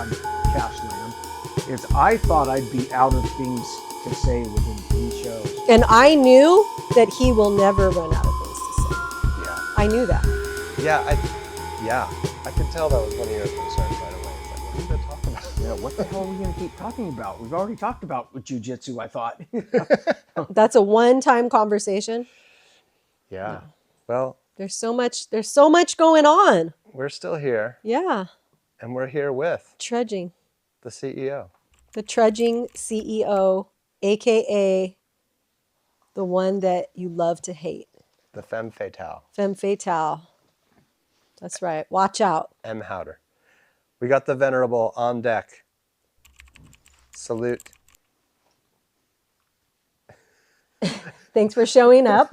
podcast land is I thought I'd be out of things to say within 3 shows. And I knew that he will never run out of things to say. Yeah. I knew that. I could tell that was one of your concerns right away. It's like, what are you going to talk about? Yeah, what the hell are we going to keep talking about? We've already talked about with jiu-jitsu, I thought. That's a one-time conversation. Yeah. No. Well, There's so much going on. we're still here, Yeah. and we're here with Trudging. the CEO. The trudging CEO, AKA the one that you love to hate. The femme fatale, Femme fatale. That's right. Watch out. M. Haueter. We got the venerable on deck. Salute. Thanks for showing up.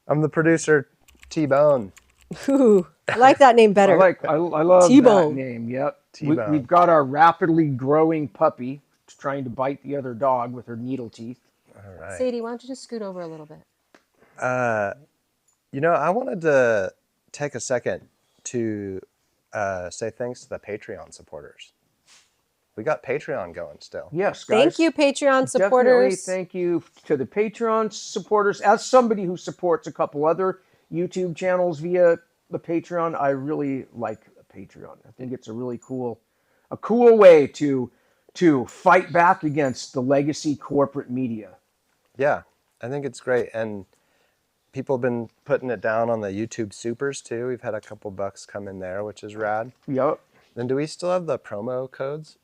I'm the producer, T-Bone. Ooh, I like that name better. I love T-Bone. that name. Yep. T-Bone. We've got our rapidly growing puppy trying to bite the other dog with her needle teeth. All right. Sadie, why don't you just scoot over a little bit? I wanted to take a second to say thanks to the Patreon supporters. We got Patreon going still. Yes, guys. Thank you, Patreon Definitely supporters. thank you to the Patreon supporters. As somebody who supports a couple other YouTube channels via the Patreon, I really like Patreon. I think it's a really cool way to fight back against the legacy corporate media. Yeah, I think it's great. And people have been putting it down on the YouTube supers too. We've had a couple bucks come in there, which is rad. Yep. Then do we still have the promo codes?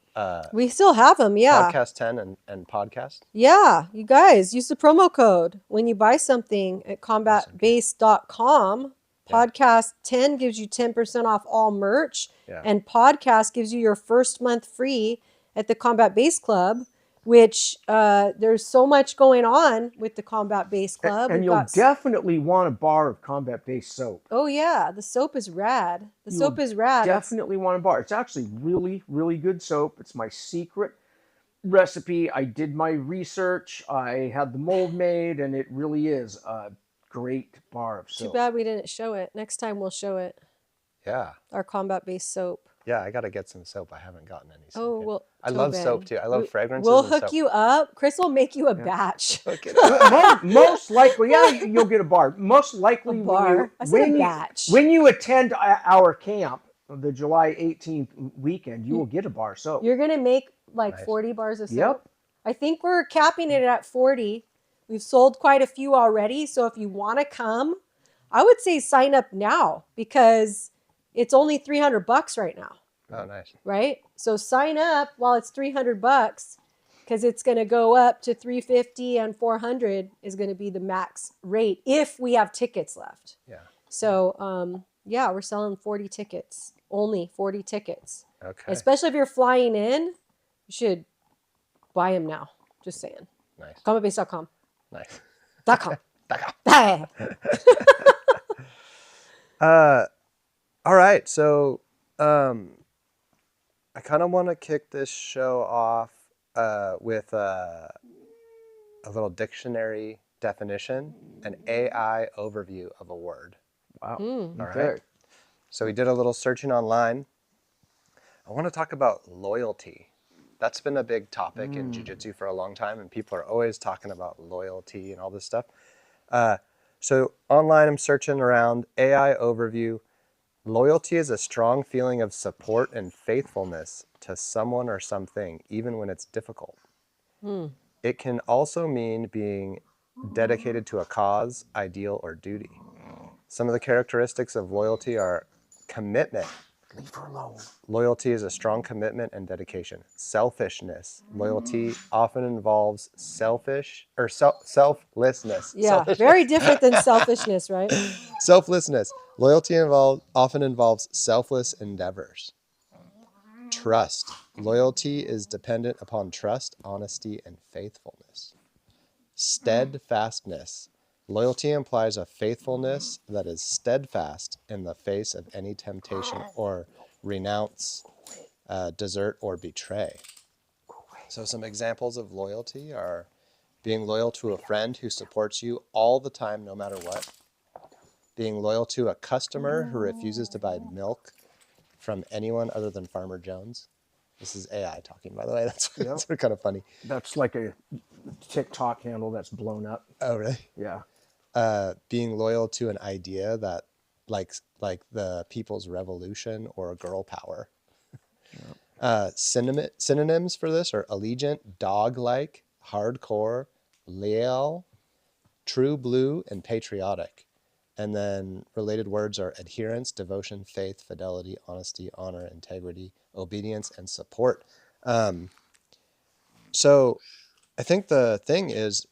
We still have them, yeah. Podcast 10 and podcast? Yeah, you guys, use the promo code when you buy something at combatbase.com. Podcast 10 gives you 10% off all merch, and podcast gives you your first month free at the Combat Base Club, which there's so much going on with the Combat Base Club. And you'll definitely want a bar of Combat Base soap. Oh yeah, the soap is rad. Soap is rad. Definitely want a bar. It's actually really, really good soap. It's my secret recipe. I did my research. I had the mold made, and it really is a great bar of soap. Too bad we didn't show it. Next time we'll show it. Yeah. Our Combat Base soap. Yeah, I got to get some soap. I haven't gotten any soap. Oh, yet. well, I love bad. soap too. I love fragrances. We'll and hook soap. you up. Chris will make you a batch. Most likely, you'll get a bar. Most likely, A bar? I said a batch. When you attend our camp, the July 18th weekend, you will get a bar soap. You're going to make like 40 bars of soap? Yep. I think we're capping it at 40. We've sold quite a few already. So if you want to come, I would say sign up now because it's only $300 right now. Oh, nice. Right? So sign up while it's $300 because it's going to go up to $350 and $400 is going to be the max rate if we have tickets left. Yeah. So, we're selling 40 tickets, only 40 tickets. Okay. Especially if you're flying in, you should buy them now. Just saying. Nice. Combatbase.com. Nice. .com. Hey. All right. So, I kind of want to kick this show off with a little dictionary definition, an AI overview of a word. Wow. All Okay. right. So we did a little searching online. I want to talk about loyalty. That's been a big topic in jiu-jitsu for a long time, and people are always talking about loyalty and all this stuff. So online, I'm searching around AI overview. Loyalty is a strong feeling of support and faithfulness to someone or something, even when it's difficult. It can also mean being dedicated to a cause, ideal, or duty. Some of the characteristics of loyalty are commitment. Leave her alone. Loyalty is a strong commitment and dedication. Selfishness. Loyalty often involves selflessness. Yeah, very different than selfishness, right? Selflessness. Loyalty often involves selfless endeavors. Trust. Loyalty is dependent upon trust, honesty, and faithfulness. Steadfastness. Loyalty implies a faithfulness that is steadfast in the face of any temptation or renounce, desert, or betray. So some examples of loyalty are being loyal to a friend who supports you all the time, no matter what. Being loyal to a customer who refuses to buy milk from anyone other than Farmer Jones. This is AI talking, by the way. That's Yep. kind of funny. That's like a TikTok handle that's blown up. Oh, really? Yeah. Being loyal to an idea that like the People's Revolution or girl power. Synonyms for this are allegiant, dog-like, hardcore, leal, true blue, and patriotic. And then related words are adherence, devotion, faith, fidelity, honesty, honor, integrity, obedience, and support. So I think the thing is,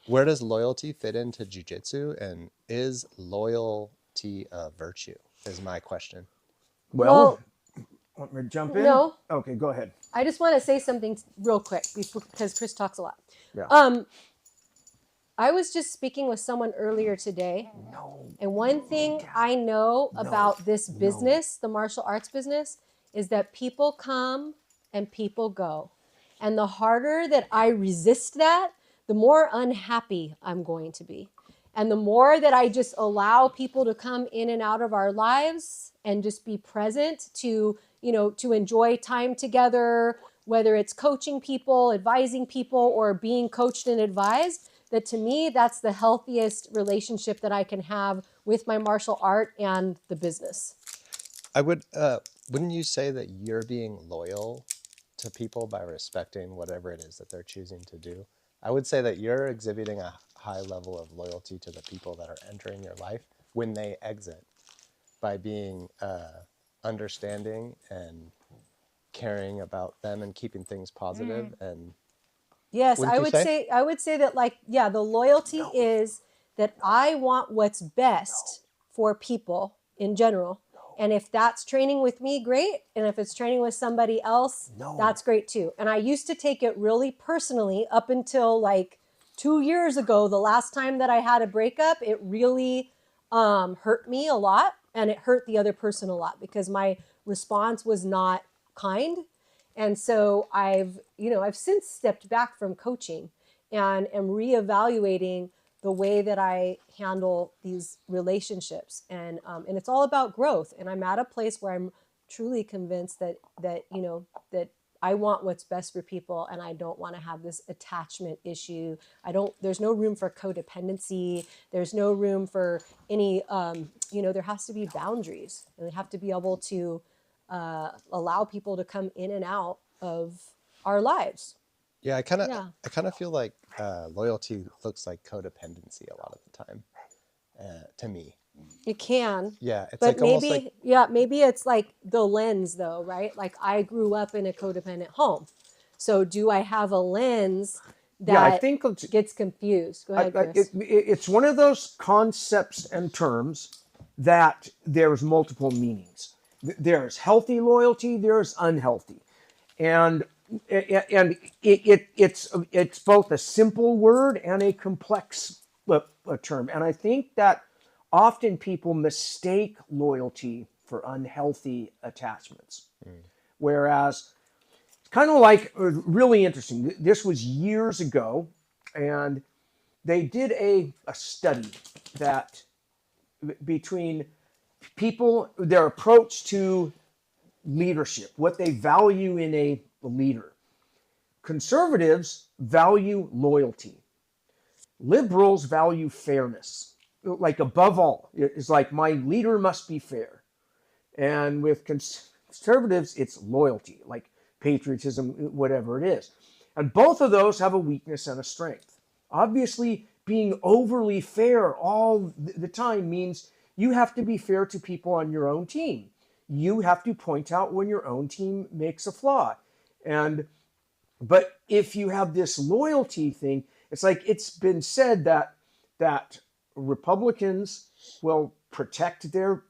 where does loyalty fit into jiu-jitsu, and is loyalty a virtue, is my question. Well, want me to jump in? No. Okay, go ahead. I just want to say something real quick because Chris talks a lot. Yeah. I was just speaking with someone earlier today, and one thing I know about this business, the martial arts business, is that people come and people go. And the harder that I resist that, the more unhappy I'm going to be. And the more that I just allow people to come in and out of our lives and just be present to, to enjoy time together, whether it's coaching people, advising people, or being coached and advised, that to me, that's the healthiest relationship that I can have with my martial art and the business. I would, wouldn't you say that you're being loyal to people by respecting whatever it is that they're choosing to do? I would say that you're exhibiting a high level of loyalty to the people that are entering your life when they exit, by being understanding and caring about them and keeping things positive. And yes, I would say that, like, yeah, the loyalty is that I want what's best for people in general. And if that's training with me, great. And if it's training with somebody else, that's great too. And I used to take it really personally up until like 2 years ago. The last time that I had a breakup, it really hurt me a lot, and it hurt the other person a lot because my response was not kind. And so I've since stepped back from coaching and am reevaluating the way that I handle these relationships. And it's all about growth. And I'm at a place where I'm truly convinced that I want what's best for people, and I don't want to have this attachment issue. There's no room for codependency. There's no room for any, there has to be boundaries, and we have to be able to allow people to come in and out of our lives. Yeah, I kind of feel like loyalty looks like codependency a lot of the time, to me. It can. Yeah, it's but like almost like... maybe it's like the lens though, right? Like I grew up in a codependent home. So do I have a lens that I think gets confused? Go ahead, Chris. It's one of those concepts and terms that there's multiple meanings. There's healthy loyalty, there's unhealthy. And it's both a simple word and a complex term. And I think that often people mistake loyalty for unhealthy attachments. Whereas it's kind of like really interesting. This was years ago, and they did a study that between people, their approach to leadership, what they value in a leader. Conservatives value loyalty. Liberals value fairness. Like above all, it's like my leader must be fair. And with conservatives, it's loyalty, like patriotism, whatever it is. And both of those have a weakness and a strength. Obviously, being overly fair all the time means you have to be fair to people on your own team. You have to point out when your own team makes a flaw. But if you have this loyalty thing, it's like it's been said that Republicans will protect their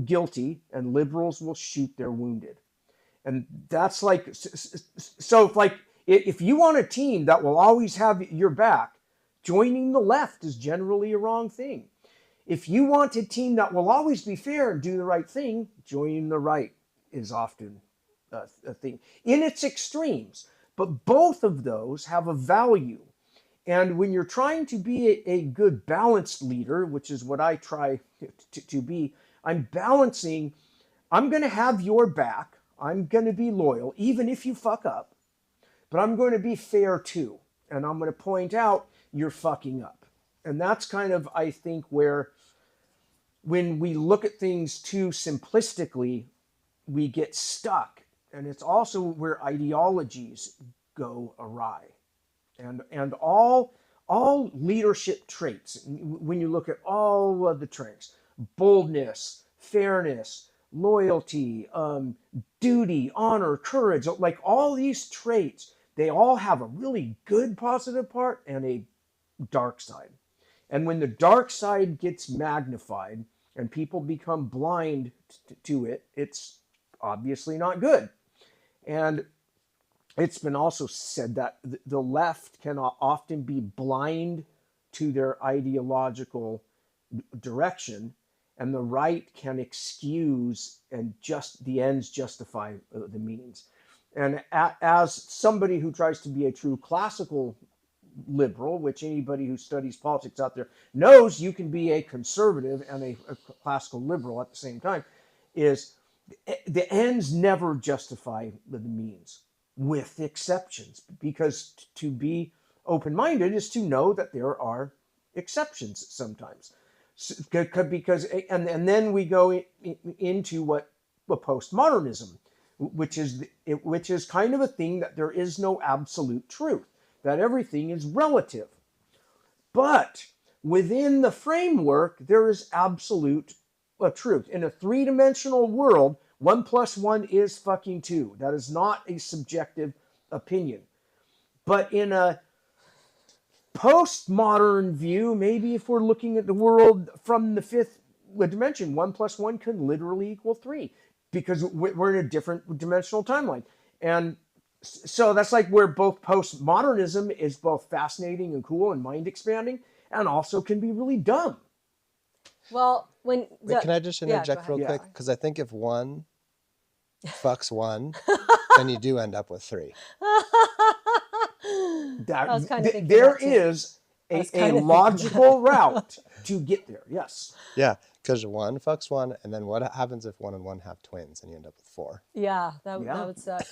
guilty and liberals will shoot their wounded. And that's like, so like if you want a team that will always have your back, joining the left is generally a wrong thing. If you want a team that will always be fair and do the right thing, joining the right is often a thing in its extremes. But both of those have a value. And when you're trying to be a good balanced leader, which is what I try to be, I'm balancing I'm going to have your back. I'm going to be loyal, even if you fuck up. But I'm going to be fair too. And I'm going to point out you're fucking up. And that's kind of, I think, where when we look at things too simplistically, we get stuck. And it's also where ideologies go awry. And all leadership traits, when you look at all of the traits, boldness, fairness, loyalty, duty, honor, courage, like all these traits, they all have a really good positive part and a dark side. And when the dark side gets magnified and people become blind to it, it's obviously not good. And it's been also said that the left can often be blind to their ideological direction, and the right can excuse and just the ends justify the means. And as somebody who tries to be a true classical liberal, which anybody who studies politics out there knows you can be a conservative and a classical liberal at the same time, is the ends never justify the means, with exceptions, because to be open-minded is to know that there are exceptions sometimes. Because and then we go into what postmodernism, which is kind of a thing that there is no absolute truth, that everything is relative. But within the framework, there is absolute truth. In a three-dimensional world, 1 + 1 is fucking 2. That is not a subjective opinion. But in a postmodern view, maybe if we're looking at the world from the fifth dimension, 1 + 1 can literally equal 3, because we're in a different dimensional timeline. And so that's like where both postmodernism is both fascinating and cool and mind expanding, and also can be really dumb. Well, Wait, can I just interject real quick? Because I think if one fucks one, then you do end up with 3. There is a logical route to get there. Yes. Yeah, because 1 fucks 1, and then what happens if 1 and 1 have twins, and you end up with 4? Yeah, that would suck.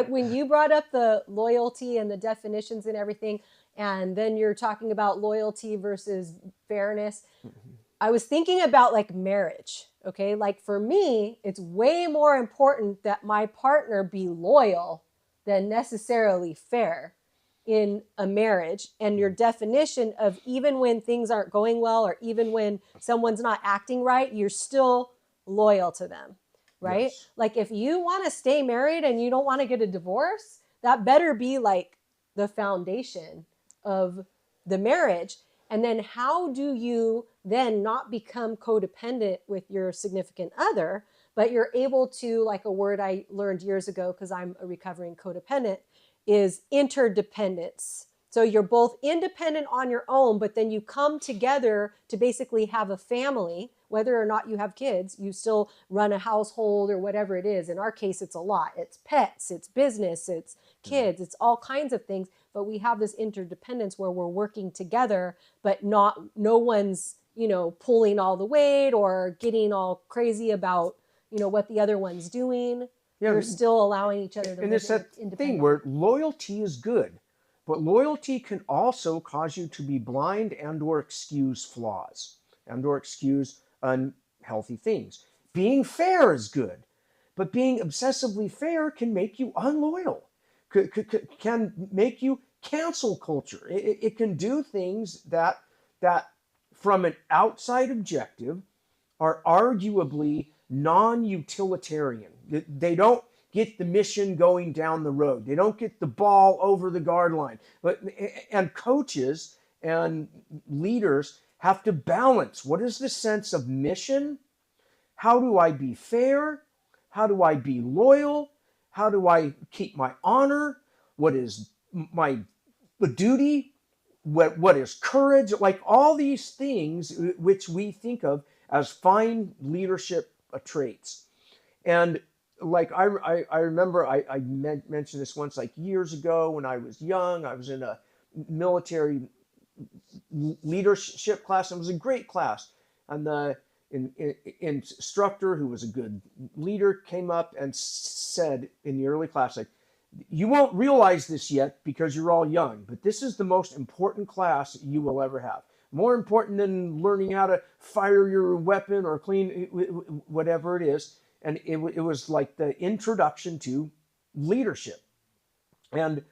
When you brought up the loyalty and the definitions and everything, and then you're talking about loyalty versus fairness, I was thinking about like marriage. Okay, like for me, it's way more important that my partner be loyal than necessarily fair in a marriage. And your definition of even when things aren't going well, or even when someone's not acting right, you're still loyal to them, right? Yes. Like if you want to stay married and you don't want to get a divorce, that better be like the foundation of the marriage. And then how do you then not become codependent with your significant other, but you're able to, like a word I learned years ago, because I'm a recovering codependent, is interdependence. So you're both independent on your own, but then you come together to basically have a family. Whether or not you have kids, you still run a household or whatever it is. In our case, it's a lot. It's pets, it's business, it's kids, it's all kinds of things. But we have this interdependence where we're working together, but no one's, pulling all the weight or getting all crazy about, what the other one's doing. Yeah, you're still allowing each other to live independently. And it's that thing where loyalty is good, but loyalty can also cause you to be blind and or excuse flaws and or excuse unhealthy things. Being fair is good, but being obsessively fair can make you unloyal, can make you cancel culture. It can do things that from an outside objective are arguably non-utilitarian. They don't get the mission going down the road. They don't get the ball over the guard line. And coaches and leaders have to balance. What is the sense of mission? How do I be fair? How do I be loyal? How do I keep my honor? What is my duty? What is courage? Like all these things which we think of as fine leadership traits. And like I remember I mentioned this once, like years ago when I was young. I was in a military leadership class, and it was a great class. And instructor who was a good leader came up and said in the early class, like, you won't realize this yet because you're all young, but this is the most important class you will ever have. More important than learning how to fire your weapon or clean whatever it is. And it was like the introduction to leadership. And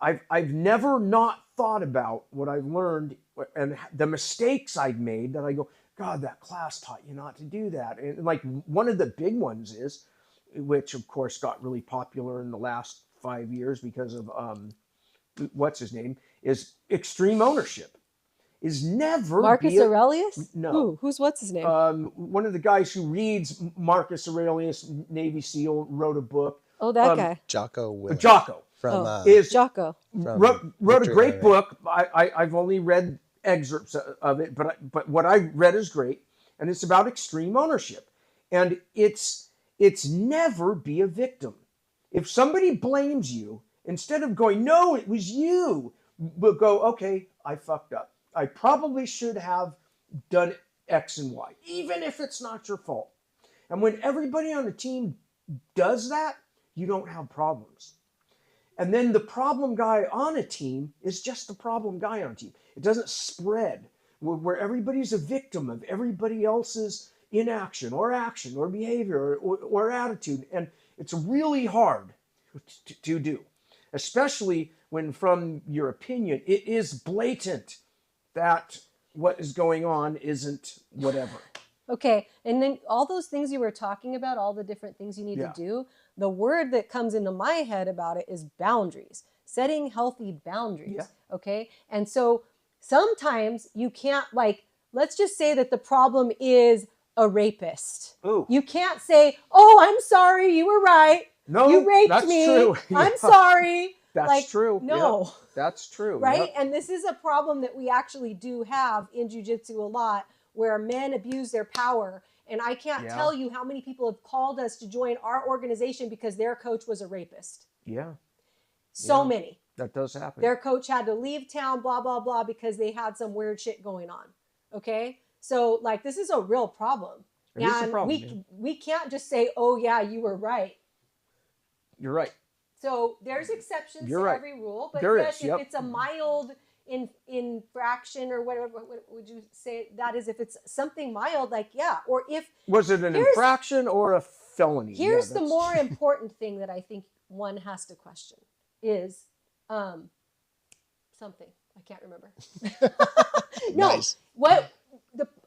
I've never not thought about what I've learned and the mistakes I've made that I go, God, that class taught you not to do that. And like one of the big ones is, which of course got really popular in the last 5 years because of what's his name, is extreme ownership. Is never Marcus Aurelius? No. Who's what's his name? One of the guys who reads Marcus Aurelius, Navy SEAL, wrote a book. Oh, that guy. Jocko Willink. Jocko. From, Jocko. Wrote a great book. I've only read excerpts of it, but what I read is great. And it's about extreme ownership. And it's never be a victim. If somebody blames you, instead of going, no, it was you, but go, okay, I fucked up. I probably should have done X and Y, even if it's not your fault. And when everybody on the team does that, you don't have problems. And then the problem guy on a team is just the problem guy on a team. It doesn't spread where everybody's a victim of everybody else's inaction or action or behavior or attitude. And it's really hard to do, especially when from your opinion, it is blatant that what is going on isn't whatever. Okay, and then all those things you were talking about, all the different things you need to do, the word that comes into my head about it is boundaries, setting healthy boundaries, okay? And so sometimes you can't, like, let's just say that the problem is a rapist. Ooh. You can't say, oh, I'm sorry, you were right. No, you raped that's me. true. I'm sorry. That's like, true. No. Yep. That's true. Right? Yep. And this is a problem that we actually do have in jiu-jitsu a lot, where men abuse their power. And I can't tell you how many people have called us to join our organization because their coach was a rapist. Yeah. So many. That does happen. Their coach had to leave town, blah, blah, blah, because they had some weird shit going on. Okay? So, like, this is a real problem. It is a problem, we can't just say, oh, yeah, you were right. You're right. So there's exceptions to every rule, but yes, if it's a mild infraction or whatever, what would you say that is? If it's something mild, like, or if... Was it an infraction or a felony? Here's the more important thing that I think one has to question is something. I can't remember. No, nice.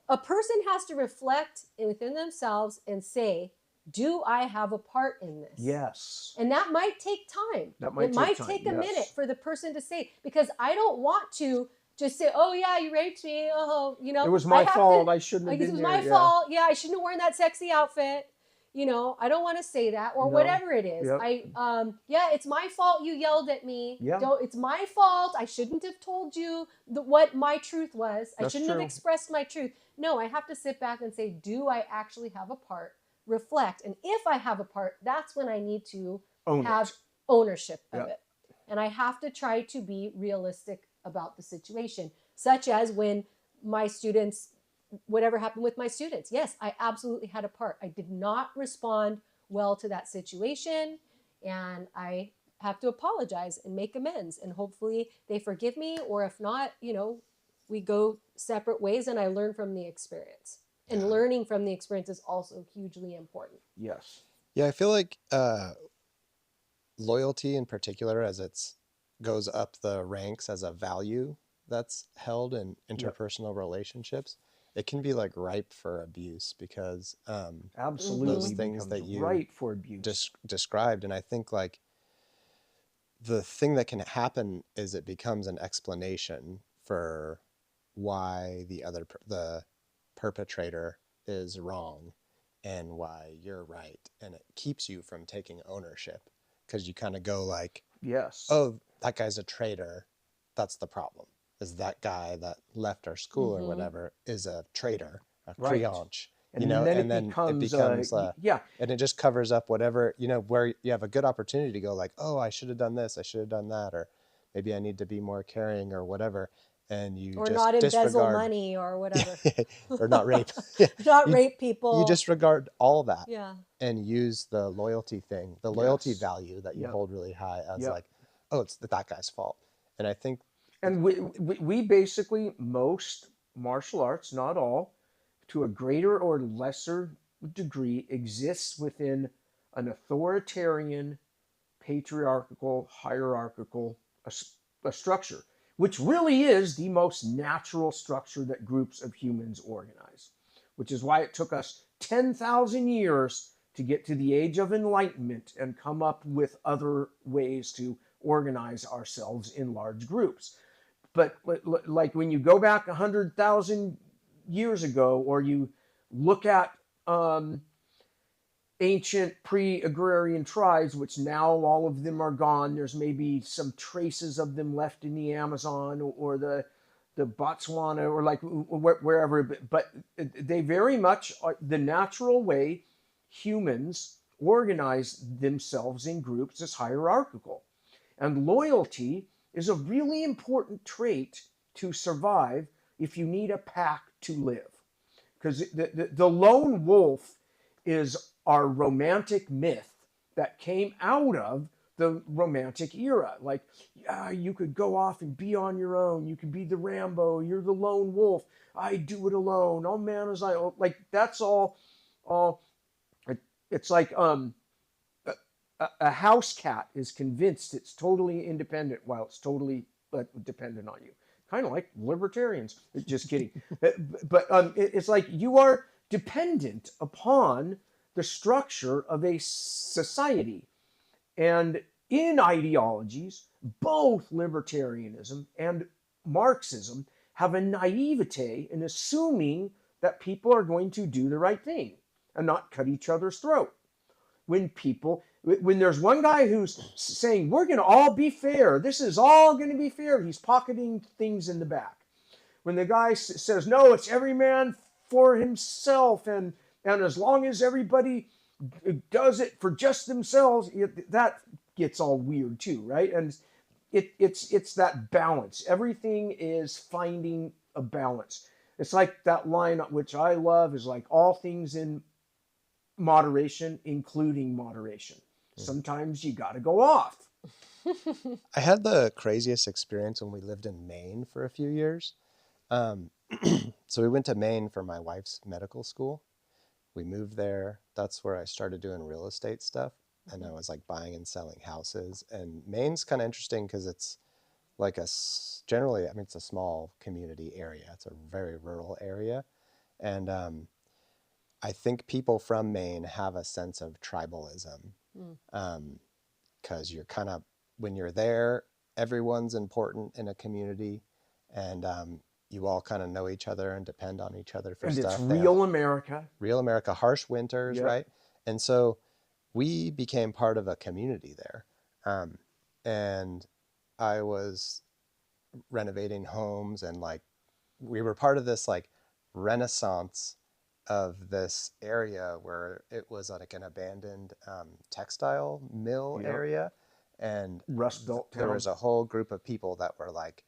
A person has to reflect within themselves and say, do I have a part in this? Yes. And that might take time. It might take a minute for the person to say, because I don't want to just say, oh yeah, you raped me. Oh, you know, it was my fault. I shouldn't have been there. It was my fault. Yeah, I shouldn't have worn that sexy outfit. You know, I don't want to say that or whatever it is. It's my fault you yelled at me. It's my fault. I shouldn't have told you what my truth was. I shouldn't have expressed my truth. No, I have to sit back and say, do I actually have a part? Reflect. And if I have a part, that's when I need to have ownership of it. And I have to try to be realistic about the situation, such as when my students, whatever happened with my students. Yes, I absolutely had a part. I did not respond well to that situation, and I have to apologize and make amends, and hopefully they forgive me, or if not, you know, we go separate ways and I learn from the experience. And learning from the experience is also hugely important. Yes. Yeah, I feel like loyalty in particular, as it goes up the ranks as a value that's held in interpersonal relationships, it can be like ripe for abuse because absolutely those things that you ripe for abuse described. And I think like the thing that can happen is it becomes an explanation for why the perpetrator is wrong and why you're right, and it keeps you from taking ownership because you kind of go like, oh, that guy's a traitor, that's the problem, is that guy that left our school or whatever is a traitor, a creanche, you know, and then it becomes and it just covers up whatever, you know, where you have a good opportunity to go like, oh, I should have done this, I should have done that, or maybe I need to be more caring or whatever. and you or just not embezzle disregard money or whatever. or not rape. Not you, rape people. you disregard all that Yeah. and use the loyalty thing, the loyalty value that you hold really high as like, oh, it's that guy's fault. And I think, and we basically, most martial arts, not all, to a greater or lesser degree, exists within an authoritarian, patriarchal, hierarchical a structure, which really is the most natural structure that groups of humans organize, which is why it took us 10,000 years to get to the age of enlightenment and come up with other ways to organize ourselves in large groups. But like when you go back 100,000 years ago, or you look at ancient pre-agrarian tribes, which now all of them are gone. There's maybe some traces of them left in the Amazon or the Botswana or like wherever, but they very much are the natural way humans organize themselves in groups is hierarchical. And loyalty is a really important trait to survive if you need a pack to live. Because the lone wolf is our romantic myth that came out of the romantic era. Like, yeah, you could go off and be on your own. You could be the Rambo. You're the lone wolf. I do it alone. Oh man, as I like. That's all. It's like a house cat is convinced it's totally independent while it's totally dependent on you. Kind of like libertarians. Just kidding. But it's like you are dependent upon the structure of a society. And in ideologies, both libertarianism and Marxism have a naivete in assuming that people are going to do the right thing and not cut each other's throat. When there's one guy who's saying, we're going to all be fair, this is all going to be fair, he's pocketing things in the back. When the guy says, no, it's every man for himself, and as long as everybody does it for just themselves, that gets all weird too, right? And it's that balance. Everything is finding a balance. It's like that line, which I love, is like all things in moderation, including moderation. Sometimes you got to go off. I had the craziest experience when we lived in Maine for a few years. So we went to Maine for my wife's medical school. We moved there. That's where I started doing real estate stuff. And I was like buying and selling houses. And Maine's kind of interesting because it's like generally, I mean, it's a small community area. It's a very rural area. And I think people from Maine have a sense of tribalism. Because you're kind of, when you're there, everyone's important in a community. And you all kind of know each other and depend on each other for stuff. And it's real America. Real America, harsh winters, right? And so we became part of a community there. And I was renovating homes, and like we were part of this like renaissance of this area where it was like an abandoned textile mill area. And Rust Belt town. There was a whole group of people that were like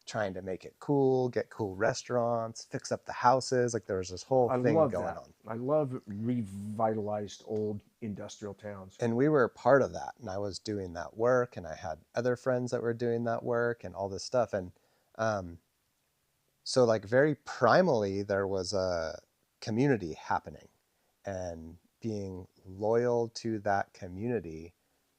trying to make it cool, get cool restaurants, fix up the houses. Like there was this whole thing going on. I love revitalized old industrial towns. And we were part of that. And I was doing that work, and I had other friends that were doing that work and all this stuff. And so like very primally, there was a community happening, and being loyal to that community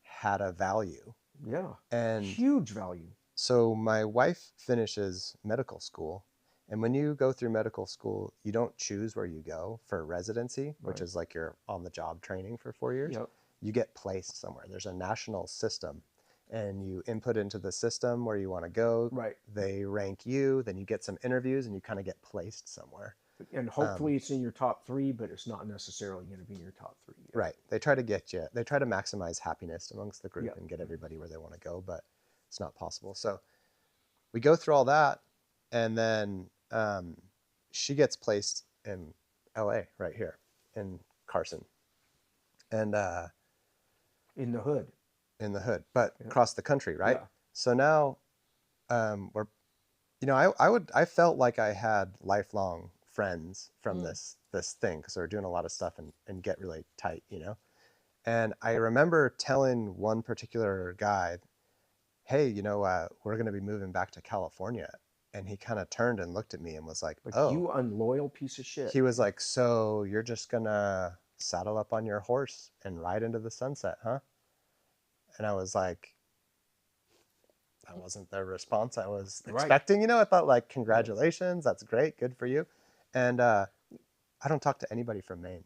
had a value. Yeah. And huge value. So my wife finishes medical school, and when you go through medical school, you don't choose where you go for residency, which is like your on-the-job training for 4 years. You get placed somewhere. There's a national system, and you input into the system where you want to go. They rank you, then you get some interviews, and you kind of get placed somewhere. And hopefully it's in your top 3, but it's not necessarily going to be in your top 3. Right. They try to get you. They try to maximize happiness amongst the group and get everybody where they want to go, but it's not possible. So we go through all that, and then she gets placed in LA right here in Carson. And in the hood. In the hood, but across the country, right? So now I felt like I had lifelong friends from this thing because we were doing a lot of stuff and get really tight, And I remember telling one particular guy, hey, we're going to be moving back to California. And he kind of turned and looked at me and was like, oh, you unloyal piece of shit. he was like, so you're just going to saddle up on your horse and ride into the sunset, huh? And I was like, that wasn't the response I was expecting. I thought like, congratulations, that's great, good for you. And I don't talk to anybody from Maine.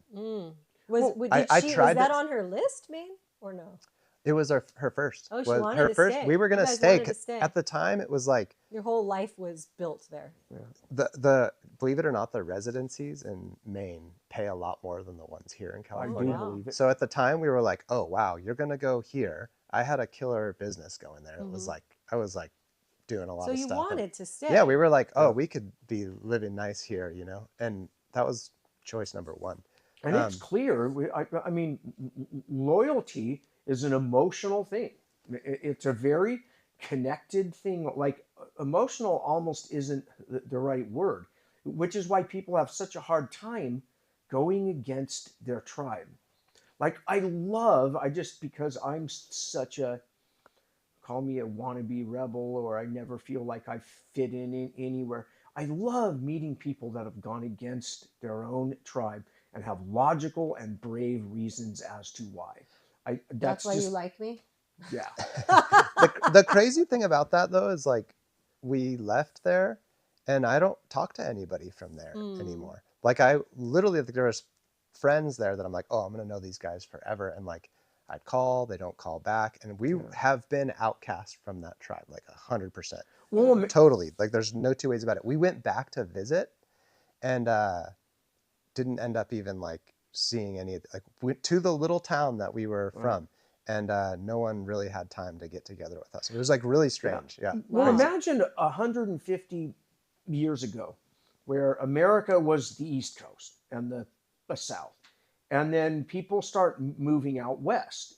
Was that on her list, Maine, or no? It was her first. Oh, she wanted to stay. We were gonna stay. At the time. It was like your whole life was built there. Yeah. The believe it or not, the residencies in Maine pay a lot more than the ones here in California. I do believe it. So at the time, we were like, oh wow, you're gonna go here. I had a killer business going there. It was like I was like doing a lot of stuff. So you wanted to stay. Yeah, we were like, oh, we could be living nice here, and that was choice number one. And it's clear. I mean, loyalty is an emotional thing. It's a very connected thing. Like emotional almost isn't the right word, which is why people have such a hard time going against their tribe. Like because I'm such a, call me a wannabe rebel, or I never feel like I fit in anywhere. I love meeting people that have gone against their own tribe and have logical and brave reasons as to why. That's why you like me? Yeah. The crazy thing about that, though, is like we left there and I don't talk to anybody from there anymore. Like I literally, there was friends there that I'm like, oh, I'm going to know these guys forever. And like I'd call, they don't call back. And we have been outcast from that tribe, like 100%. Well, totally. Like there's no two ways about it. We went back to visit and didn't end up even like seeing any, like went to the little town that we were from, and no one really had time to get together with us. It was like really strange. Yeah. Well, imagine 150 years ago where America was the East Coast and the South. And then people start moving out west.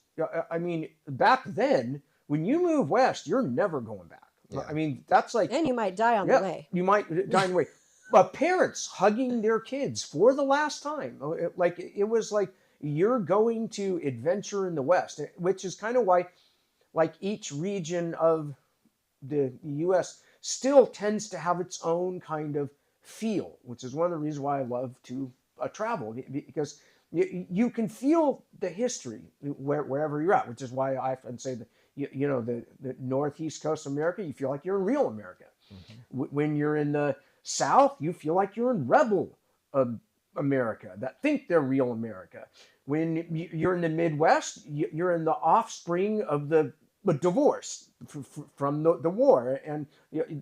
I mean, back then, when you move west, you're never going back. Yeah. I mean, that's like... And you might die on the way. You might die on the way. Parents hugging their kids for the last time. Like, it was like, you're going to adventure in the West, which is kind of why, like, each region of the U.S. still tends to have its own kind of feel, which is one of the reasons why I love to travel, because you can feel the history wherever you're at, which is why I often say that, the northeast coast of America, you feel like you're in real America. When you're in the South, you feel like you're in rebel America that think they're real America. When you're in the Midwest, you're in the offspring of the divorce from the war. And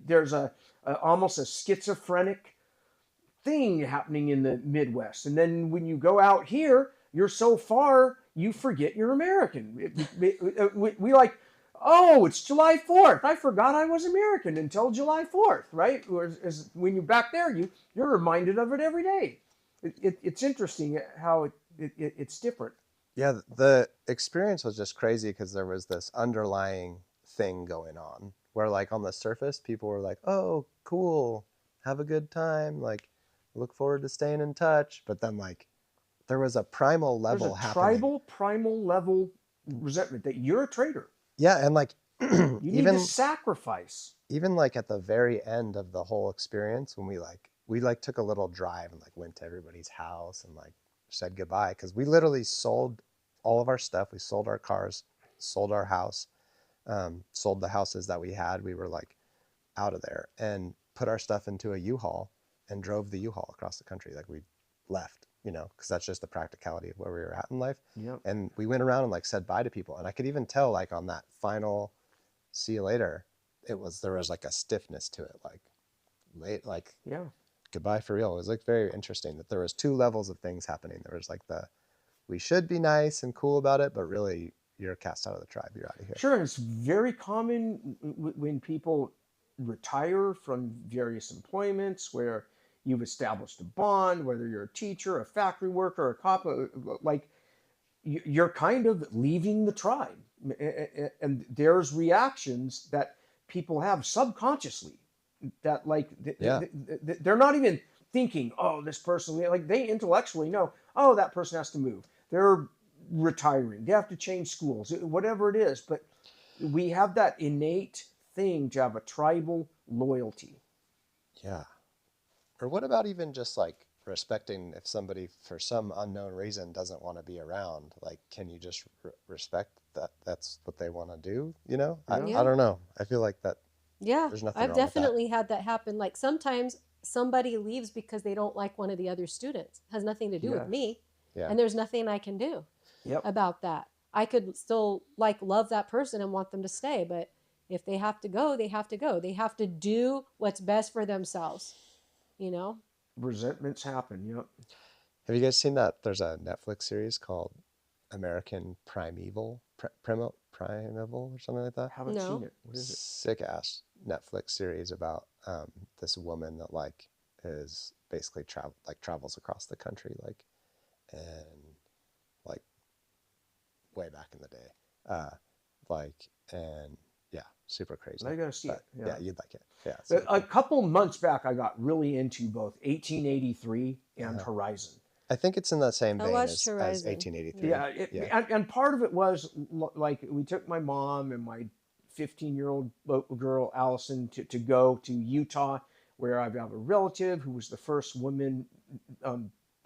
there's almost a schizophrenic thing happening in the Midwest. And then when you go out here, you're so far, you forget you're American. We like, oh, it's July 4th. I forgot I was American until July 4th, right? Whereas when you're back there, you're reminded of it every day. It's interesting how it's different. Yeah, the experience was just crazy because there was this underlying thing going on where, like, on the surface, people were like, oh, cool, have a good time, like, look forward to staying in touch. But then, like, there was a primal level happening. Primal level resentment that you're a traitor. Yeah, and like you need to sacrifice. Even like at the very end of the whole experience, when we took a little drive and like went to everybody's house and like said goodbye, because we literally sold all of our stuff. We sold our cars, sold our house, sold the houses that we had. We were like out of there and put our stuff into a U-Haul and drove the U-Haul across the country. Like we left, because that's just the practicality of where we were at in life. Yep. And we went around and like said bye to people. And I could even tell like on that final see you later, there was like a stiffness to it. Like goodbye for real. It was like very interesting that there was two levels of things happening. There was like we should be nice and cool about it, but really you're cast out of the tribe. You're out of here. Sure. And it's very common when people retire from various employments where you've established a bond, whether you're a teacher, a factory worker, a cop, like you're kind of leaving the tribe. And there's reactions that people have subconsciously that like Yeah. they're not even thinking, oh, this person, like they intellectually know, oh, that person has to move. They're retiring. They have to change schools, whatever it is. But we have that innate thing to have a tribal loyalty. Yeah. Or what about even just like respecting if somebody for some unknown reason doesn't want to be around? Like, can you just respect that that's what they want to do? You know, I don't know. I feel like that. Yeah, There's nothing I've wrong with that. definitely had that happen. Like sometimes somebody leaves because they don't like one of the other students. It has nothing to do with me. Yeah. And there's nothing I can do about that. I could still like love that person and want them to stay, but if they have to go, they have to go. They have to do what's best for themselves, you know? Resentments happen. Yep. Have you guys seen that? There's a Netflix series called American Primeval, Primeval or something like that. Haven't No. seen it. What is it? Sick ass Netflix series about this woman that like is basically travels across the country and like way back in the day, and yeah, super crazy. I gotta see it. Yeah, you'd like it. Yeah. A couple months back, I got really into both 1883 and Horizon. I think it's in the same vein as Horizon. 1883. Yeah, and part of it was like we took my mom and my 15-year-old girl Allison to go to Utah, where I have a relative who was the first woman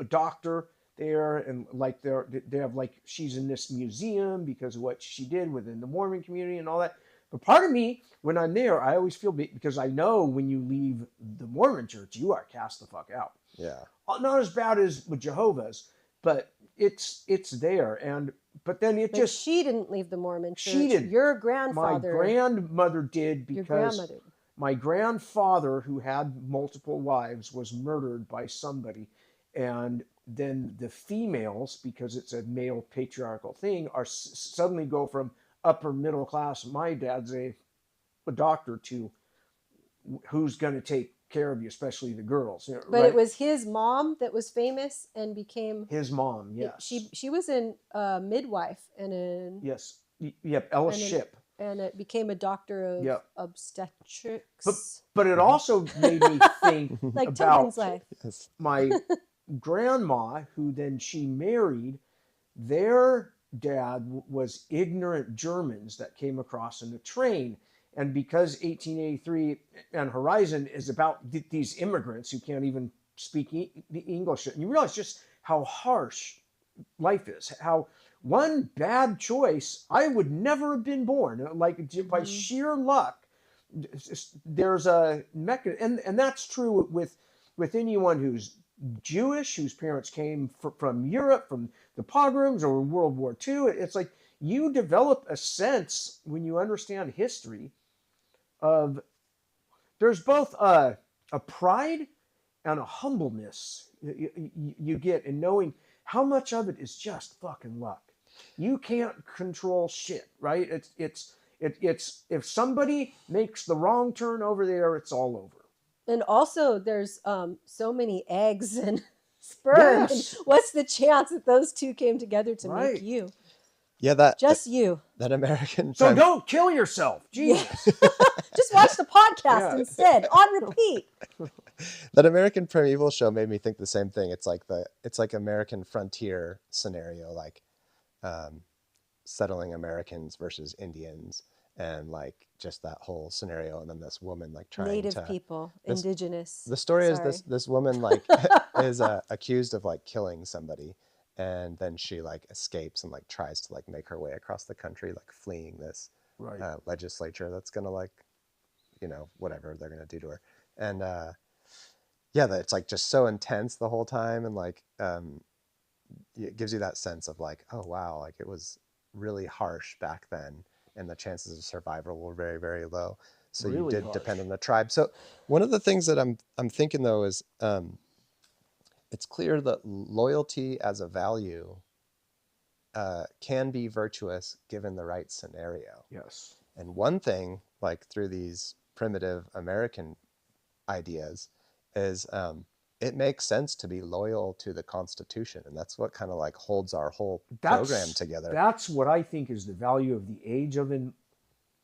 doctor there, and like they have like she's in this museum because of what she did within the Mormon community and all that. But part of me, when I'm there, I always feel because I know when you leave the Mormon church, you are cast the fuck out. Yeah. Not as bad as with Jehovah's, but it's there. But then it just she didn't leave the Mormon church. She did. Your grandfather. My grandmother did because your grandmother. My grandfather, who had multiple wives, was murdered by somebody, and then the females, because it's a male patriarchal thing, are suddenly go from upper middle class. My dad's a doctor to who's going to take care of you, especially the girls. But it was his mom that was famous and became his mom. Yes, she was in midwife and in Ella Shipp, and it became a doctor of obstetrics. But it also made me think like about life. My grandma, who then she married. Their dad was ignorant Germans that came across in a train. And because 1883 and Horizon is about these immigrants who can't even speak English, and you realize just how harsh life is, how one bad choice, I would never have been born. Like by sheer luck, there's a mechanism. And that's true with anyone who's Jewish, whose parents came from Europe, from the pogroms or World War II. It's like you develop a sense when you understand history of there's both a pride and a humbleness you get in knowing how much of it is just fucking luck. You can't control shit, right? It's if somebody makes the wrong turn over there, it's all over. And also, there's so many eggs and sperm. Yes. And what's the chance that those two came together to make you? Yeah, you. That American. So don't kill yourself, Jesus. Yeah. Just watch the podcast instead on repeat. That American Primeval show made me think the same thing. It's like American frontier scenario, like settling Americans versus Indians. And like just that whole scenario, and then this woman like trying Native people, indigenous. The story is this woman like is accused of like killing somebody, and then she like escapes and like tries to like make her way across the country, like fleeing this legislature that's gonna like, whatever they're gonna do to her, and it's like just so intense the whole time, and like it gives you that sense of like, oh wow, like it was really harsh back then. And the chances of survival were very, very low. So really you did depend on the tribe. So one of the things that I'm thinking though is it's clear that loyalty as a value can be virtuous given the right scenario. Yes. And one thing, like through these primitive American ideas, is it makes sense to be loyal to the Constitution, and that's what kind of like holds our whole program together. That's what I think is the value of the Age of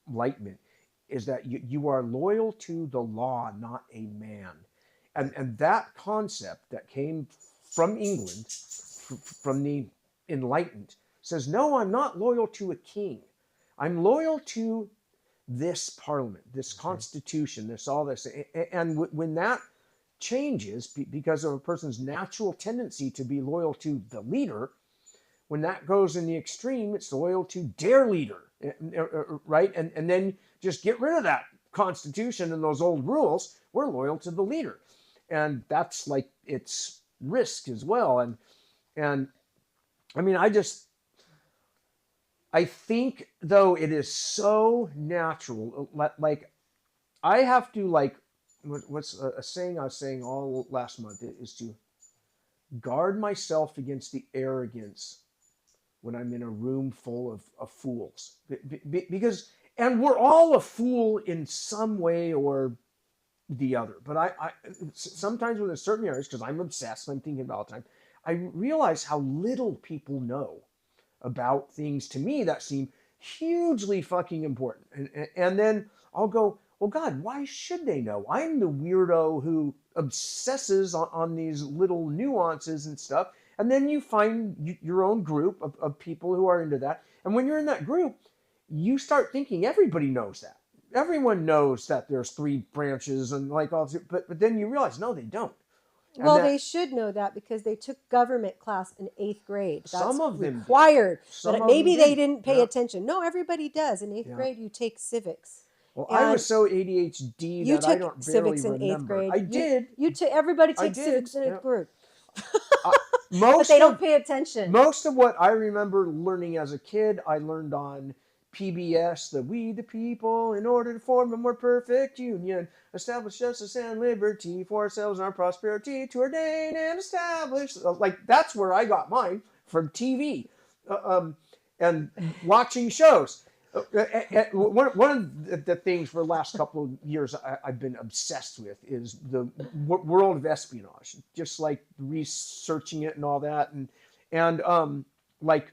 Enlightenment. is that you are loyal to the law, not a man. And that concept that came from England, from the Enlightened, says, no, I'm not loyal to a king. I'm loyal to this parliament, this constitution, this all this. And when that changes because of a person's natural tendency to be loyal to the leader, when that goes in the extreme, it's loyal to their leader, right? And then just get rid of that constitution and those old rules. We're loyal to the leader. And that's like its risk as well. And I mean, I think though it is so natural, like I have to like, what's a saying I was saying all last month is to guard myself against the arrogance when I'm in a room full of fools, because, and we're all a fool in some way or the other. But I sometimes with certain areas, because I'm obsessed, I'm thinking about all the time, I realize how little people know about things to me that seem hugely fucking important. And then I'll go, well, God, why should they know? I'm the weirdo who obsesses on these little nuances and stuff. And then you find your own group of people who are into that. And when you're in that group, you start thinking everybody knows that. Everyone knows that there's 3 branches and like all this, but then you realize, no, they don't. And well, they should know that because they took government class in 8th grade. That's some of them required. Some but of maybe them they didn't pay attention. No, everybody does. In 8th grade, you take civics. Well, I was so ADHD that I don't barely civics in remember. 8th grade. I did. Everybody takes civics in 8th grade. Most but they don't pay attention. Most of what I remember learning as a kid, I learned on PBS, the We the People, in order to form a more perfect union, establish justice and liberty for ourselves and our prosperity, to ordain and establish. Like, that's where I got mine, from TV and watching shows. One of the things for the last couple of years I've been obsessed with is the world of espionage, just like researching it and all that, and like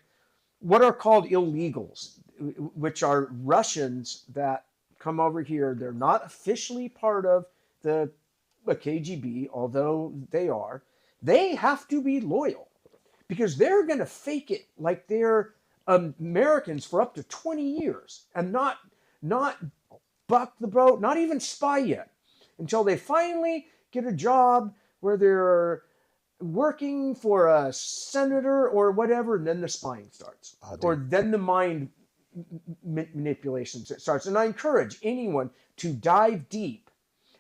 what are called illegals, which are Russians that come over here. They're not officially part of the KGB, although they are. They have to be loyal because they're going to fake it like they're Americans for up to 20 years and not buck the boat, not even spy yet, until they finally get a job where they're working for a senator or whatever, and then the spying starts, or then the mind manipulation starts. And I encourage anyone to dive deep,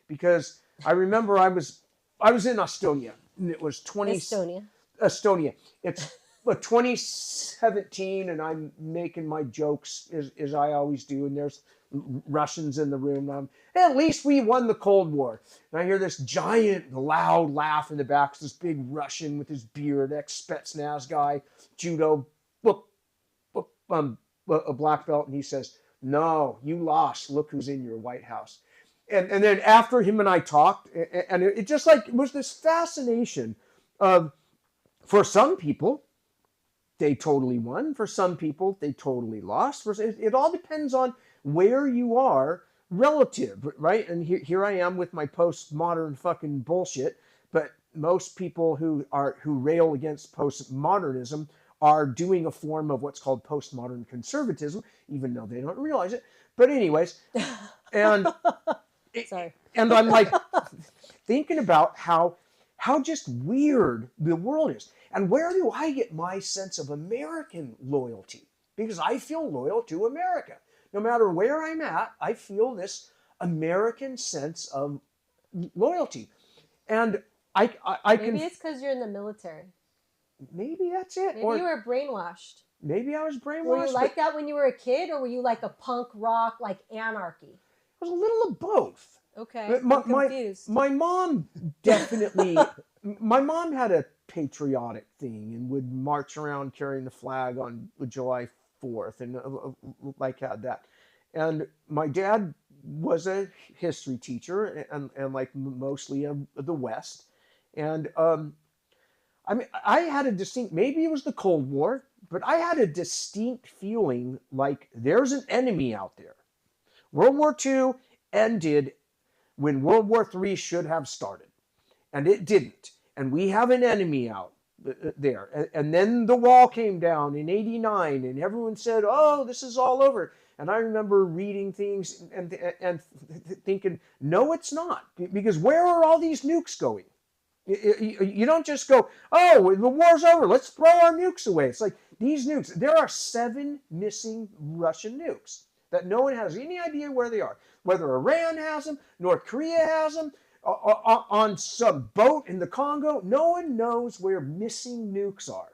because I remember I was in Estonia, and it was Estonia. It's 2017, and I'm making my jokes as I always do, and there's Russians in the room. At least we won the Cold War. And I hear this giant, loud laugh in the back. It's this big Russian with his beard, ex-Spetsnaz guy, judo, a black belt, and he says, "No, you lost. Look who's in your White House." And then after him and I talked, and it just like it was this fascination of, for some people, they totally won. For some people, they totally lost. It all depends on where you are relative, right? And here I am with my postmodern fucking bullshit. But most people who rail against postmodernism are doing a form of what's called postmodern conservatism, even though they don't realize it. But anyways, and Sorry. And I'm like thinking about how just weird the world is. And where do I get my sense of American loyalty? Because I feel loyal to America. No matter where I'm at, I feel this American sense of loyalty. And I can... Maybe it's because you're in the military. Maybe that's it. Maybe you were brainwashed. Maybe I was brainwashed. Were you like that when you were a kid, or were you like a punk rock, like anarchy? I was a little of both. Okay, I'm confused. My mom definitely... My mom had a patriotic thing and would march around carrying the flag on July 4th and like had that. And my dad was a history teacher and like mostly of the West. And I mean, I had a distinct, maybe it was the Cold War, but I had a distinct feeling like there's an enemy out there. World War II ended when World War III should have started, and it didn't. And we have an enemy out there. And then the wall came down in '89, and everyone said, "Oh, this is all over." And I remember reading things and thinking, "No, it's not, because where are all these nukes going?" You don't just go, "Oh, the war's over, let's throw our nukes away." It's like these nukes. There are 7 missing Russian nukes that no one has any idea where they are. Whether Iran has them, North Korea has them, on some boat in the Congo, no one knows where missing nukes are.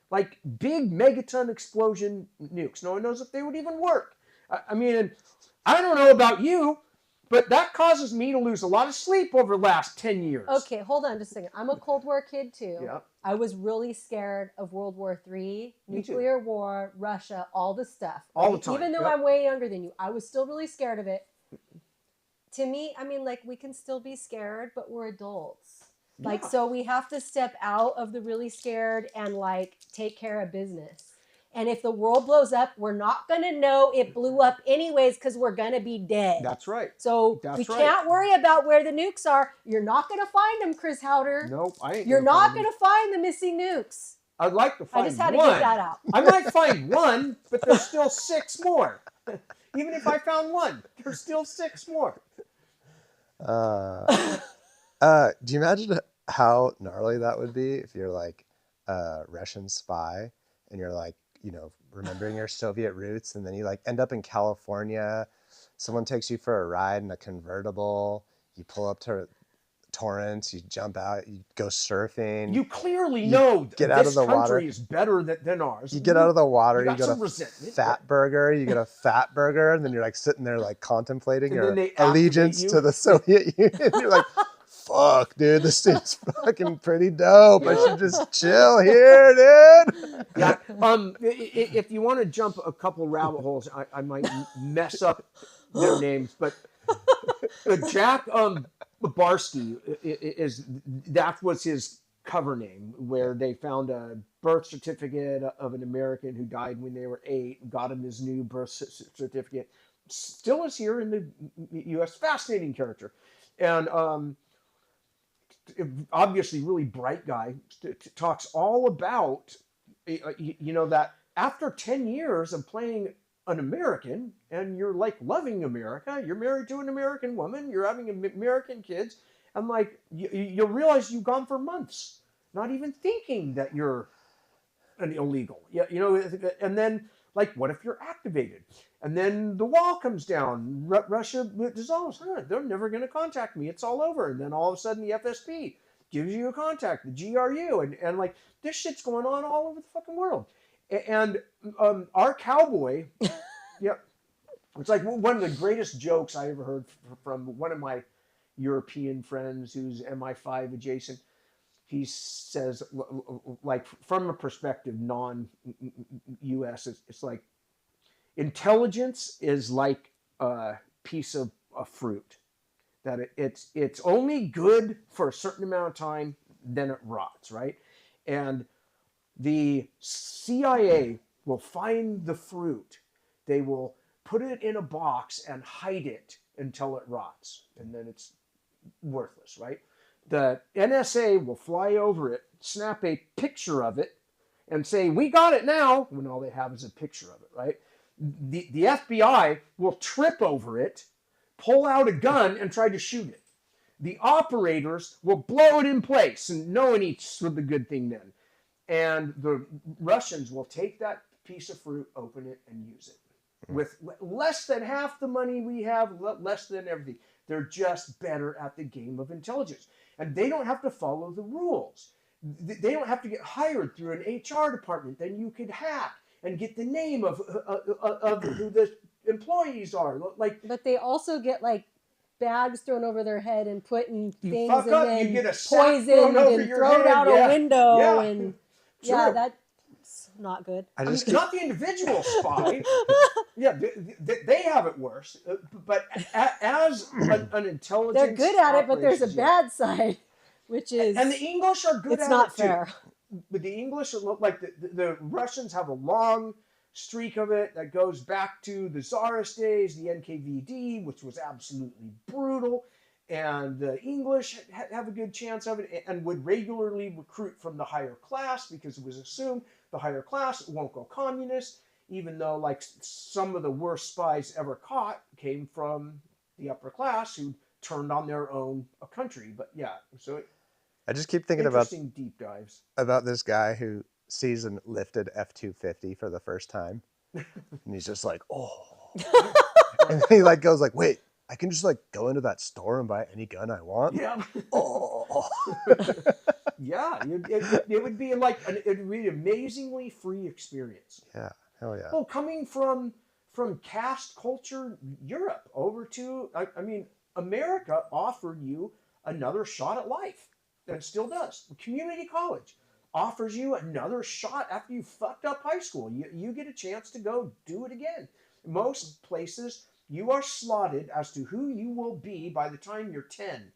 Like big megaton explosion nukes. No one knows if they would even work. I mean, I don't know about you, but that causes me to lose a lot of sleep over the last 10 years. Okay, hold on just a second. I'm a Cold War kid too. Yeah. I was really scared of World War III, nuclear war, Russia, all the stuff. All the time. Even though I'm way younger than you, I was still really scared of it. To me, I mean, like, we can still be scared, but we're adults. Like, so we have to step out of the really scared and, like, take care of business. And if the world blows up, we're not going to know it blew up anyways because we're going to be dead. That's right. So we can't worry about where the nukes are. You're not going to find them, Chris Haueter. Nope, I ain't. You're not going to find the missing nukes. I'd like to find one. I just had to get that out. I might find one, but there's still 6 more. Even if I found one, there's still 6 more. Do you imagine how gnarly that would be if you're like a Russian spy and you're like, you know, remembering your Soviet roots, and then you like end up in California, someone takes you for a ride in a convertible, you pull up to Torrance, you jump out, you go surfing. You clearly know get out of the country water. Is better than ours. You get out of the water, you go to resentment. Fat Burger, you get a Fat Burger, and then you're like sitting there like contemplating And your allegiance to the Soviet Union. You're like, fuck, dude, this seems fucking pretty dope. I should just chill here, dude. Yeah. If you want to jump a couple rabbit holes, I might mess up their names, but Jack Barsky that was his cover name, where they found a birth certificate of an American who died when they were 8, got him his new birth certificate. Still is here in the U.S. Fascinating character, and obviously really bright guy. Talks all about, you know, that after 10 years of playing an American, and you're like loving America, you're married to an American woman, you're having American kids, and like you'll realize you've gone for months not even thinking that you're an illegal. Yeah, you know, and then like, what if you're activated? And then the wall comes down, Russia dissolves. They're never going to contact me. It's all over. And then all of a sudden the FSB gives you a contact, the GRU, and like this shit's going on all over the fucking world. And our cowboy, yeah, it's like one of the greatest jokes I ever heard from one of my European friends who's MI5 adjacent. He says, like, from a perspective non-US, it's like intelligence is like a piece of fruit, that it's only good for a certain amount of time, then it rots, right? And the CIA will find the fruit. They will put it in a box and hide it until it rots, and then it's worthless, right? The NSA will fly over it, snap a picture of it, and say, "We got it now," when all they have is a picture of it, right? The FBI will trip over it, pull out a gun, and try to shoot it. The operators will blow it in place, and no one eats with the good thing then. And the Russians will take that piece of fruit, open it, and use it. With less than half the money we have, less than everything. They're just better at the game of intelligence. And they don't have to follow the rules. They don't have to get hired through an HR department. Then you could hack and get the name of who the employees are. Like, but they also get like bags thrown over their head and put in things, fuck and up, then you get a poisoned and thrown out a window, and that's not good. I mean, not the individual spy. Yeah, they have it worse. But as an intelligence, they're good at it, but there's a bad side, which is, and the English are good at it. It's not fair. But the English are like the Russians have a long streak of it that goes back to the Tsarist days, the NKVD, which was absolutely brutal. And the English have a good chance of it and would regularly recruit from the higher class because it was assumed the higher class won't go communist, even though like some of the worst spies ever caught came from the upper class who turned on their own country. But yeah, so I just keep thinking interesting deep dives about this guy who sees a lifted F-250 for the first time, and he's just like, oh, and he like goes like, wait, I can just like go into that store and buy any gun I want. Yeah. Oh. Yeah, it would be like it would be an amazingly free experience. Yeah, hell yeah. Well, coming from caste culture Europe over to I mean America offered you another shot at life, and it still does. Community college offers you another shot after you fucked up high school. You get a chance to go do it again. Most places you are slotted as to who you will be by the time you're 10.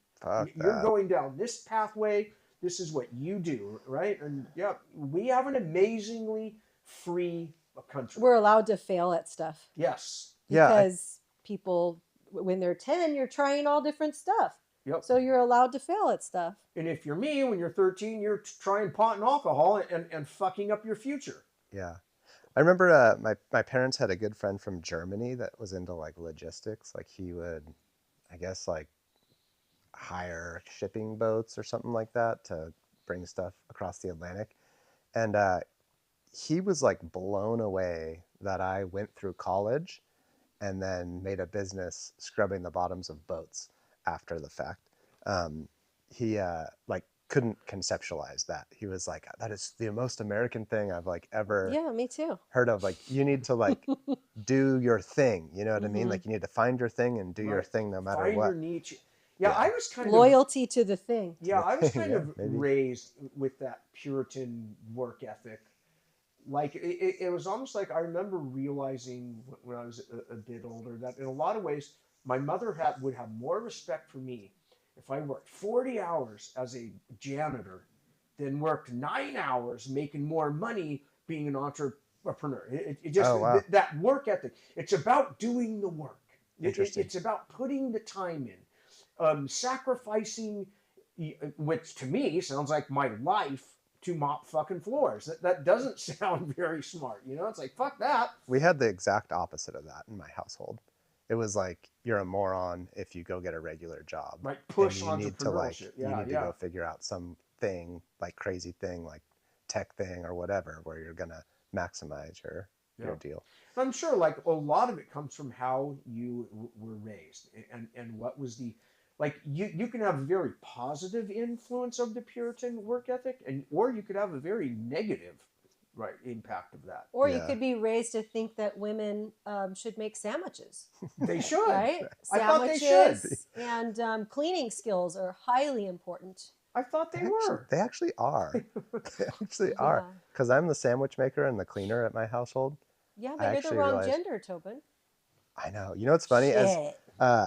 You're going down this pathway. This is what you do, right? And yeah, we have an amazingly free country. We're allowed to fail at stuff. Yes. Because people, when they're 10, you're trying all different stuff. Yep. So you're allowed to fail at stuff. And if you're me, when you're 13, you're trying pot and alcohol and fucking up your future. Yeah. I remember my parents had a good friend from Germany that was into like logistics. Like he would, I guess, like hire shipping boats or something like that to bring stuff across the Atlantic. And he was like blown away that I went through college and then made a business scrubbing the bottoms of boats after the fact. He like couldn't conceptualize that. He was like, that is the most American thing I've like ever me too. heard of. Like, you need to like do your thing, you know what I mean? Like you need to find your thing and do your thing no matter find what. Your niche. Yeah, I was kind loyalty to the thing. Yeah, I was kind of maybe. raised with that Puritan work ethic. Like it was almost like I remember realizing when I was a bit older that in a lot of ways my mother would have more respect for me if I worked 40 hours as a janitor than worked 9 hours making more money being an entrepreneur. It just that work ethic. It's about doing the work. It's about putting the time in, sacrificing, which to me sounds like my life, to mop fucking floors. That doesn't sound very smart, you know? It's like, fuck that. We had the exact opposite of that in my household. It was like, you're a moron if you go get a regular job. Right, push and you need to like, entrepreneurship. you need to go figure out something like crazy thing, like tech thing or whatever, where you're gonna maximize your deal. I'm sure like a lot of it comes from how you were raised and what was the, like you can have a very positive influence of the Puritan work ethic, or you could have a very negative impact of that. Or you could be raised to think that women should make sandwiches. They should. Right? I thought they should. And cleaning skills are highly important. I thought they were. They actually are. They actually are. Because I'm the sandwich maker and the cleaner at my household. Yeah, but you're the wrong gender, Tobin. I know. You know what's funny? Shit. As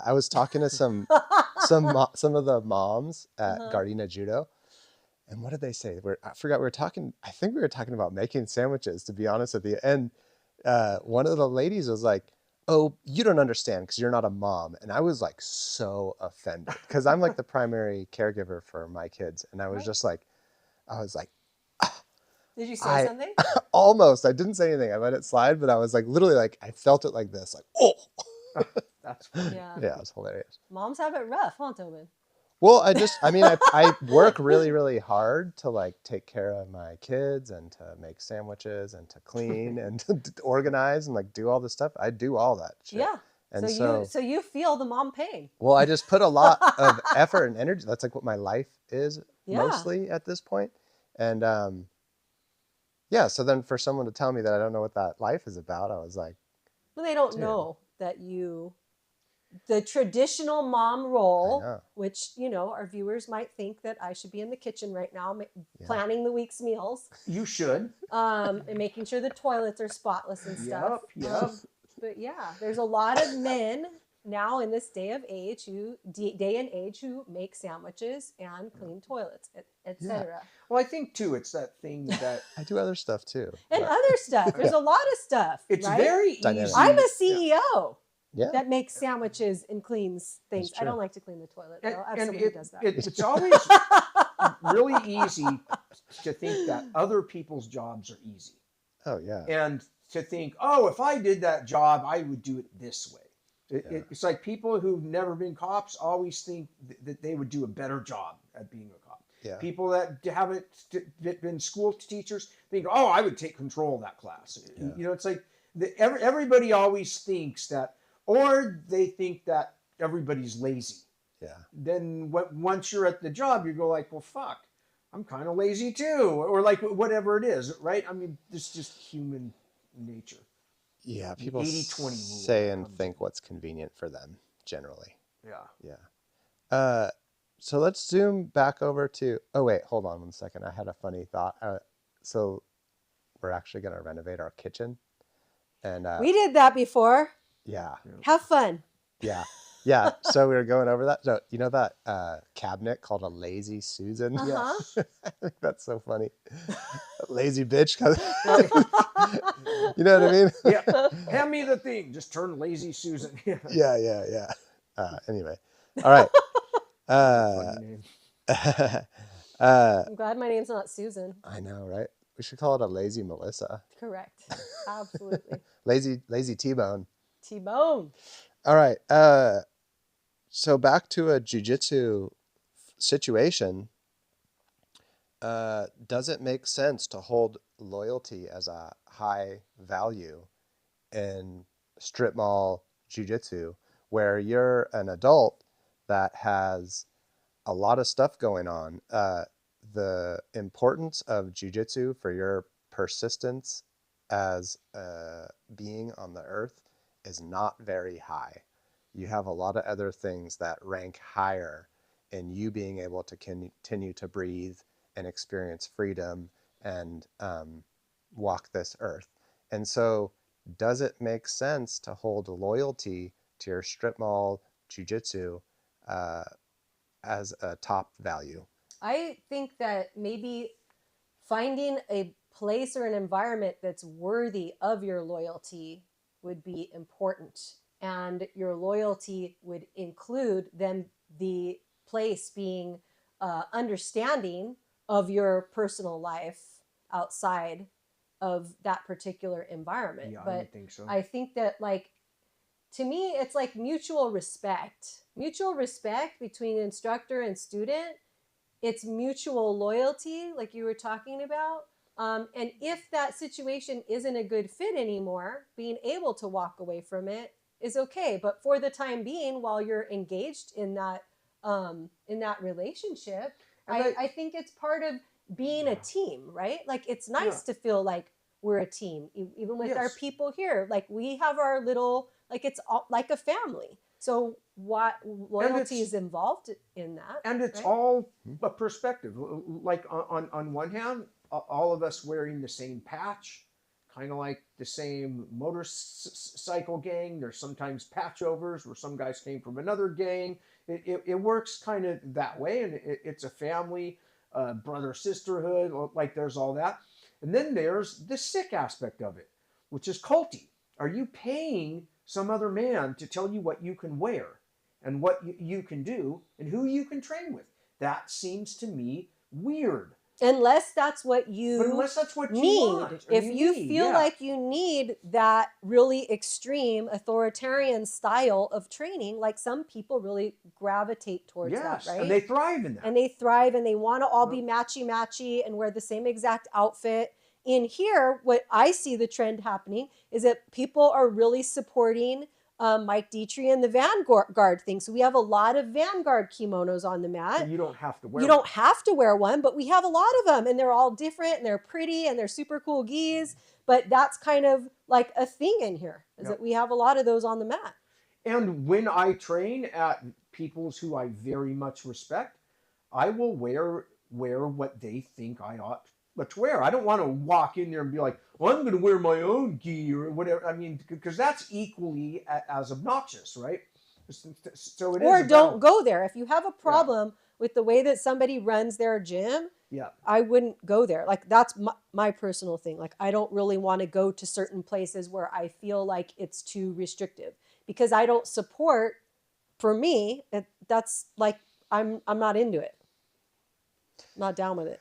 I was talking to some of the moms at Gardena Judo, and what did they say? I forgot. I think we were talking about making sandwiches, to be honest with you. And one of the ladies was like, "Oh, you don't understand because you're not a mom." And I was like so offended because I'm like the primary caregiver for my kids, and I was just like, Did you say something? Almost. I didn't say anything. I let it slide, but I was like, literally, like, I felt it like this, like, oh. That's funny. Yeah, it was hilarious. Moms have it rough, huh, Tobin? Well, I work really, really hard to like take care of my kids and to make sandwiches and to clean and to organize and like do all this stuff. I do all that shit. Yeah. And so you feel the mom pain. Well, I just put a lot of effort and energy. That's like what my life is mostly at this point. And so then for someone to tell me that I don't know what that life is about, I was like, well, they don't know that the traditional mom role, which, our viewers might think that I should be in the kitchen right now, planning the week's meals. You should. And making sure the toilets are spotless and stuff. Yep. But yeah, there's a lot of men now in this day and age who make sandwiches and clean toilets, etc. Well, I think too, it's that thing that I do other stuff too. And but- other stuff. There's a lot of stuff. it's right? very Dynamic. easy. I'm a CEO Yeah. that makes sandwiches and cleans things. That's I don't true. like to clean the toilet. And, Though. I have and somebody who does that. it's always really easy to think that other people's jobs are easy. Oh yeah. And to think, oh, if I did that job, I would do it this way. It's like people who've never been cops always think that they would do a better job at being a cop. Yeah. People that haven't been school teachers think, oh, I would take control of that class. Yeah. You know, it's like everybody always thinks that, or they think that everybody's lazy. Yeah. Then once you're at the job, you go like, well, fuck, I'm kind of lazy too. Or like whatever it is, right? I mean, it's just human nature. Yeah. People 80-20 rule say and comes think what's convenient for them generally. Yeah. Yeah. So let's zoom back over to, oh wait, hold on 1 second. I had a funny thought. So we're actually going to renovate our kitchen. And We did that before. yeah. Have fun. Yeah. Yeah. So we were going over that. So you know that cabinet called a Lazy Susan? Uh-huh. I think that's so funny. Lazy bitch. You know what I mean? Yeah. Hand me the thing. Just turn lazy Susan. Yeah. Anyway. All right. Funny name. I'm glad my name's not Susan. I know, right? We should call it a Lazy Melissa. Correct. Absolutely. Lazy T-bone. T-bone. All right. So back to a jiu-jitsu situation. Does it make sense to hold loyalty as a high value in strip mall jiu-jitsu, where you're an adult that has a lot of stuff going on? The importance of jiu-jitsu for your persistence as a being on the earth is not very high. You have a lot of other things that rank higher in you being able to continue to breathe and experience freedom and walk this earth. And so does it make sense to hold loyalty to your strip mall jiu-jitsu as a top value? I think that maybe finding a place or an environment that's worthy of your loyalty would be important. And your loyalty would include then the place being understanding of your personal life outside of that particular environment. Yeah, but I would think so. I think that, like, to me, it's like mutual respect between instructor and student. It's mutual loyalty, like you were talking about. And if that situation isn't a good fit anymore, being able to walk away from it is okay. But for the time being, while you're engaged in that relationship, I think it's part of being a team, right? Like, it's nice to feel like we're a team, even with our people here. Like, we have our little, like, it's all, like a family. So what loyalty is involved in that? And it's all a perspective. Like on one hand, all of us wearing the same patch, kind of like the same motorcycle gang. There's sometimes patch overs where some guys came from another gang. It works kind of that way, and it's a family, brother sisterhood. Like, there's all that, and then there's the sick aspect of it, which is culty. Are you paying some other man to tell you what you can wear and what you can do and who you can train with? That seems to me weird. Unless that's what you need. Want, if you feel like you need that really extreme authoritarian style of training, like some people really gravitate towards that, right? And they thrive in that. And they thrive, and they want to all be matchy and wear the same exact outfit. In here, what I see the trend happening is that people are really supporting Mike Dietrich and the Vanguard thing. So we have a lot of Vanguard kimonos on the mat. And you don't have to wear You don't have to wear one, but we have a lot of them, and they're all different, and they're pretty, and they're super cool gis. But that's kind of like a thing in here, is that we have a lot of those on the mat. And when I train at people's who I very much respect, I will wear what they think I ought to wear. I don't want to walk in there and be like, well, I'm going to wear my own gi or whatever. I mean, because that's equally as obnoxious, right? So it or is don't about, go there. If you have a problem with the way that somebody runs their gym, yeah. I wouldn't go there. Like that's my personal thing. Like I don't really want to go to certain places where I feel like it's too restrictive because I don't support. For me, that's like I'm not into it. I'm not down with it.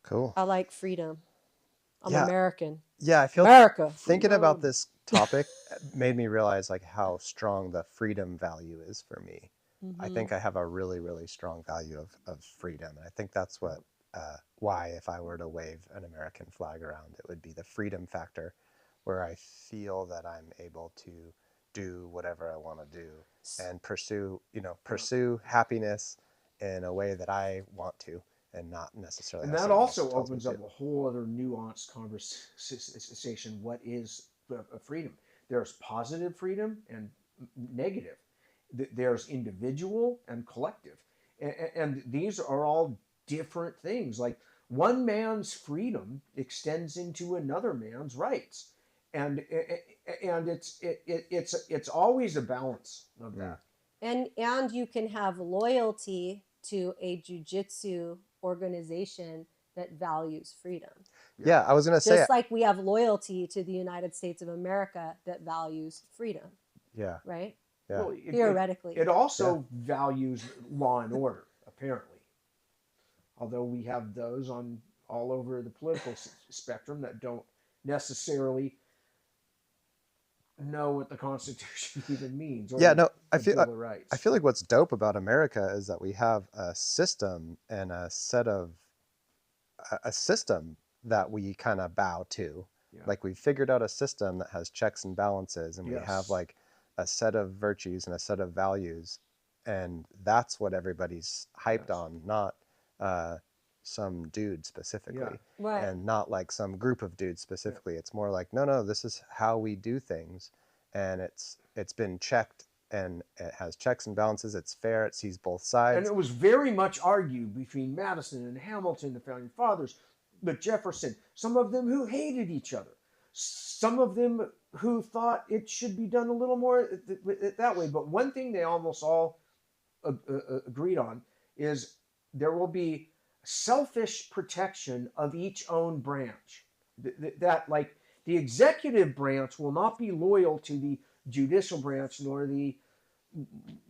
Cool. I like freedom. I'm Yeah. American. Yeah, I feel America. thinking about Freedom. this topic made me realize like how strong the freedom value is for me. I think I have a really, really strong value of freedom. And I think that's what why if I were to wave an American flag around, it would be the freedom factor where I feel that I'm able to do whatever I want to do and pursue happiness in a way that I want to and not necessarily And how that someone else also tells me opens to. up a whole other nuanced conversation. What is freedom? There's positive freedom and negative. There's individual and collective. And these are all different things. Like one man's freedom extends into another man's rights. And it's always a balance of that. And you can have loyalty to a jiu-jitsu organization that values freedom. Yeah, I was going to say, Just like we have loyalty to the United States of America that values freedom, yeah, right? yeah. Well, Theoretically. it also values law and order, apparently. Although we have those on all over the political spectrum that don't necessarily know what the Constitution even means. Or Yeah, the, no, the Bill of Rights. I feel like what's dope about America is that we have a system and a system that we kind of bow to. Yeah. Like we figured out a system that has checks and balances, and we Yes. have like a set of virtues and a set of values, and that's what everybody's hyped Yes. on, not some dude specifically, Yeah. Right. and not like some group of dudes specifically. It's more like no, this is how we do things, and it's been checked. And it has checks and balances. It's fair. It sees both sides. And it was very much argued between Madison and Hamilton, the founding fathers, but Jefferson, some of them who hated each other, some of them who thought it should be done a little more that way. But one thing they almost all agreed on is there will be selfish protection of each own branch. That like the executive branch will not be loyal to the judicial branch nor the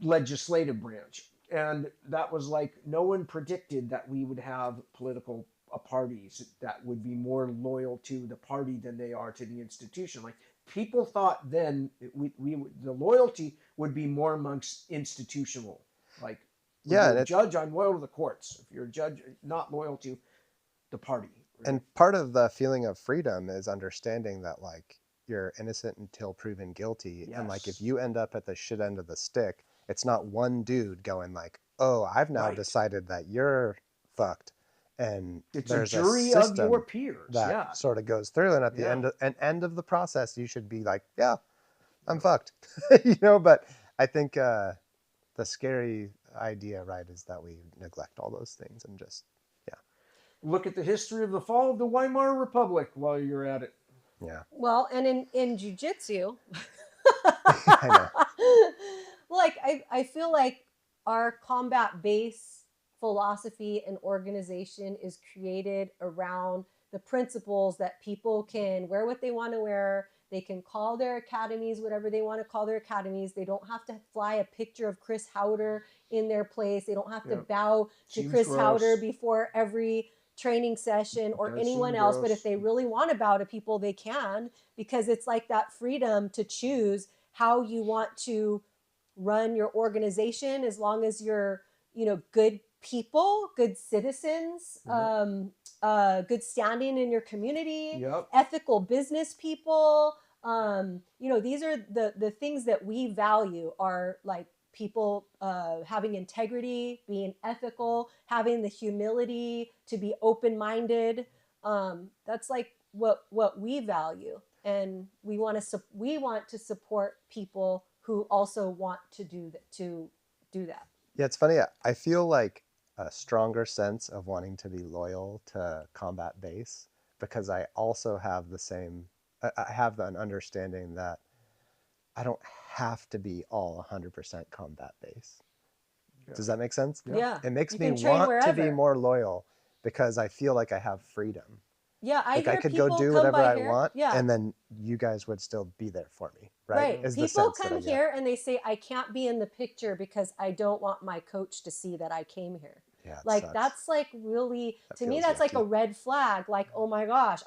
legislative branch. And that was like no one predicted that we would have political parties that would be more loyal to the party than they are to the institution. Like people thought then the loyalty would be more amongst institutional. Like if you're a judge, I'm loyal to the courts. If you're a judge, not loyal to the party. Right? And part of the feeling of freedom is understanding that like you're innocent until proven guilty. Yes. And like if you end up at the shit end of the stick, it's not one dude going like, oh, I've now decided that you're fucked. And it's there's a jury of your peers that sort of goes through. And at the end of the process, you should be like, yeah, I'm fucked. But I think the scary idea, right, is that we neglect all those things and just, look at the history of the fall of the Weimar Republic while you're at it. Yeah. Well, and in jiu-jitsu, I know. like I feel like our combat base philosophy and organization is created around the principles that people can wear what they want to wear. They can call their academies whatever they want to call their academies. They don't have to fly a picture of Chris Haueter in their place. They don't have to bow to Chris Haueter before every training session or anyone else. But if they really want to bow to people, they can, because it's like that freedom to choose how you want to run your organization, as long as you're, good people, good citizens, good standing in your community, ethical business people. These are the things that we value are like people having integrity, being ethical, having the humility to be open-minded. That's like what we value, and we want to support people who also want to do that. Yeah, it's funny. I feel like a stronger sense of wanting to be loyal to combat base because I also have I have an understanding that I don't have to be all 100% combat based. Does that make sense? Yeah. It makes You me can train want to be wherever. more loyal because I feel like I have freedom. Yeah, I Like I hear could go people do come whatever by I here. want, Yeah. and then you guys would still be there for me, right? Right. Is the People sense that I come get. here and they say, I can't be in the picture because I don't want my coach to see that I came here. Yeah, it Like sucks. that's like really, That to me, feels that's like yucky. a red flag. Like, oh my gosh,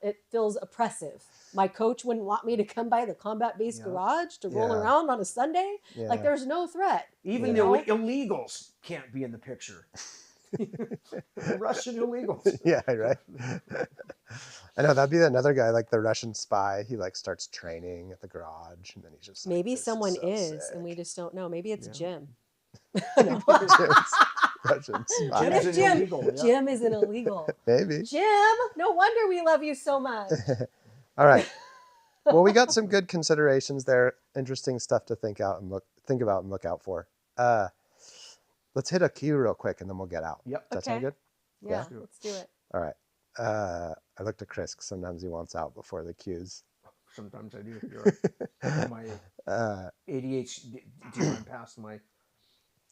it feels oppressive. My coach wouldn't want me to come by the combat-based garage to roll around on a Sunday. Yeah. Like there's no threat. Even the illegals can't be in the picture. The Russian illegals. Yeah, right. I know that'd be another guy, like the Russian spy. He like starts training at the garage, and then he's just like, Maybe "This someone so is, sick." and we just don't know. Maybe it's Jim. Russian spy. What if Jim's an Jim? illegal, yeah. Jim is an illegal. Maybe. Jim, no wonder we love you so much. All right. Well, we got some good considerations there. Interesting stuff to think about and look out for. Let's hit a cue real quick, and then we'll get out. Yep. Does that sound good? Yeah, let's do it. All right. I looked at Chris 'cause sometimes he wants out before the cues. Sometimes I do. You're right. My ADHD I'm past my.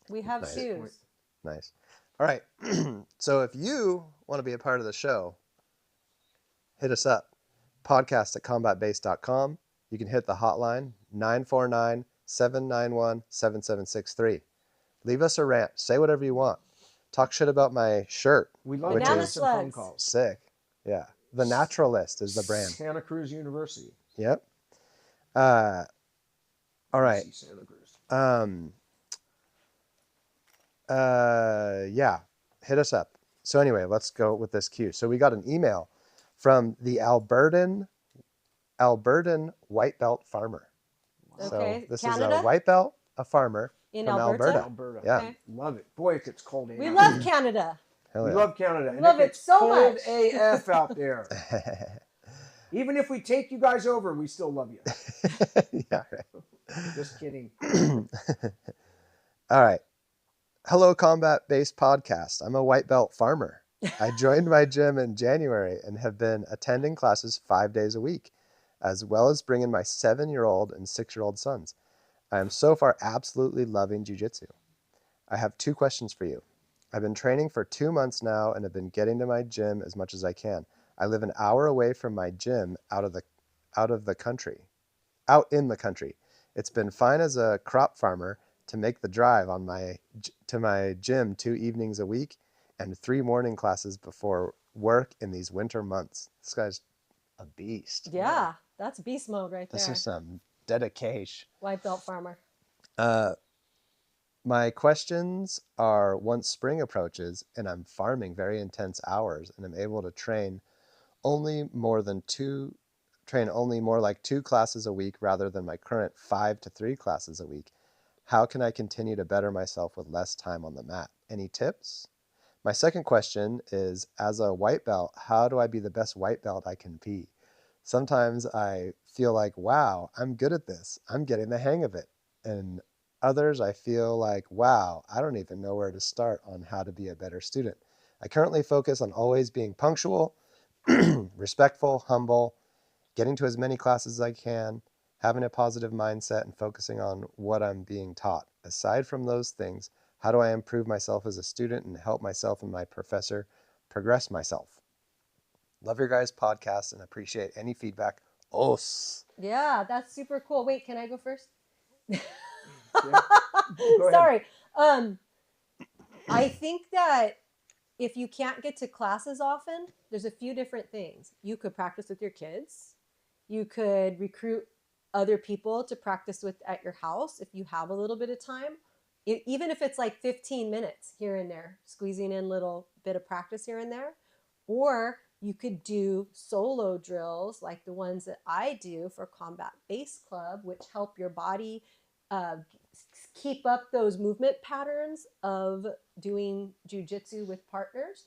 We have shoes. Nice. All right. So if you want to be a part of the show, hit us up. podcast@combatbase.com. You can hit the hotline 949-791-7763. Leave us a rant. Say whatever you want. Talk shit about my shirt. We love which Banana is some phone slugs. calls. sick. Yeah. The Naturalist is the brand. Santa Cruz University. Yep. All right. UC Santa Cruz. Yeah. Hit us up. So anyway, let's go with this cue. So we got an email from the Albertan white belt farmer. Okay, So this Canada? is a white belt, a farmer In from Alberta? Alberta. Yeah. Okay. Love it. Boy, if it's cold. We love Canada. Hell We yeah. love Canada. We love it so cold much. AF out there. Even if we take you guys over, we still love you. Yeah, right. Just kidding. All right. Hello, combat-based podcast. I'm a white belt farmer. I joined my gym in January and have been attending classes 5 days a week, as well as bringing my 7-year-old and 6-year-old sons. I am so far absolutely loving jiu-jitsu. I have 2 questions for you. I've been training for 2 months now and have been getting to my gym as much as I can. I live an hour away from my gym out in the country. It's been fine as a crop farmer to make the drive to my gym 2 evenings a week and 3 morning classes before work in these winter months. This guy's a beast. Yeah, that's beast mode right there. This is some dedication. White belt farmer. My questions are, once spring approaches and I'm farming very intense hours and I'm able to train only more like 2 classes a week rather than my current 5 to 3 classes a week, how can I continue to better myself with less time on the mat? Any tips? My second question is, as a white belt, how do I be the best white belt I can be? Sometimes I feel like, wow, I'm good at this. I'm getting the hang of it. And others, I feel like, wow, I don't even know where to start on how to be a better student. I currently focus on always being punctual, respectful, humble, getting to as many classes as I can, having a positive mindset, and focusing on what I'm being taught. Aside from those things, how do I improve myself as a student and help myself and my professor progress myself? Love your guys' podcast and appreciate any feedback. Os. Yeah, that's super cool. Wait, can I go first? Go ahead. Sorry. I think that if you can't get to classes often, there's a few different things. You could practice with your kids. You could recruit other people to practice with at your house if you have a little bit of time. Even if it's like 15 minutes here and there, squeezing in a little bit of practice here and there. Or you could do solo drills like the ones that I do for Combat Base Club, which help your body keep up those movement patterns of doing jiu-jitsu with partners,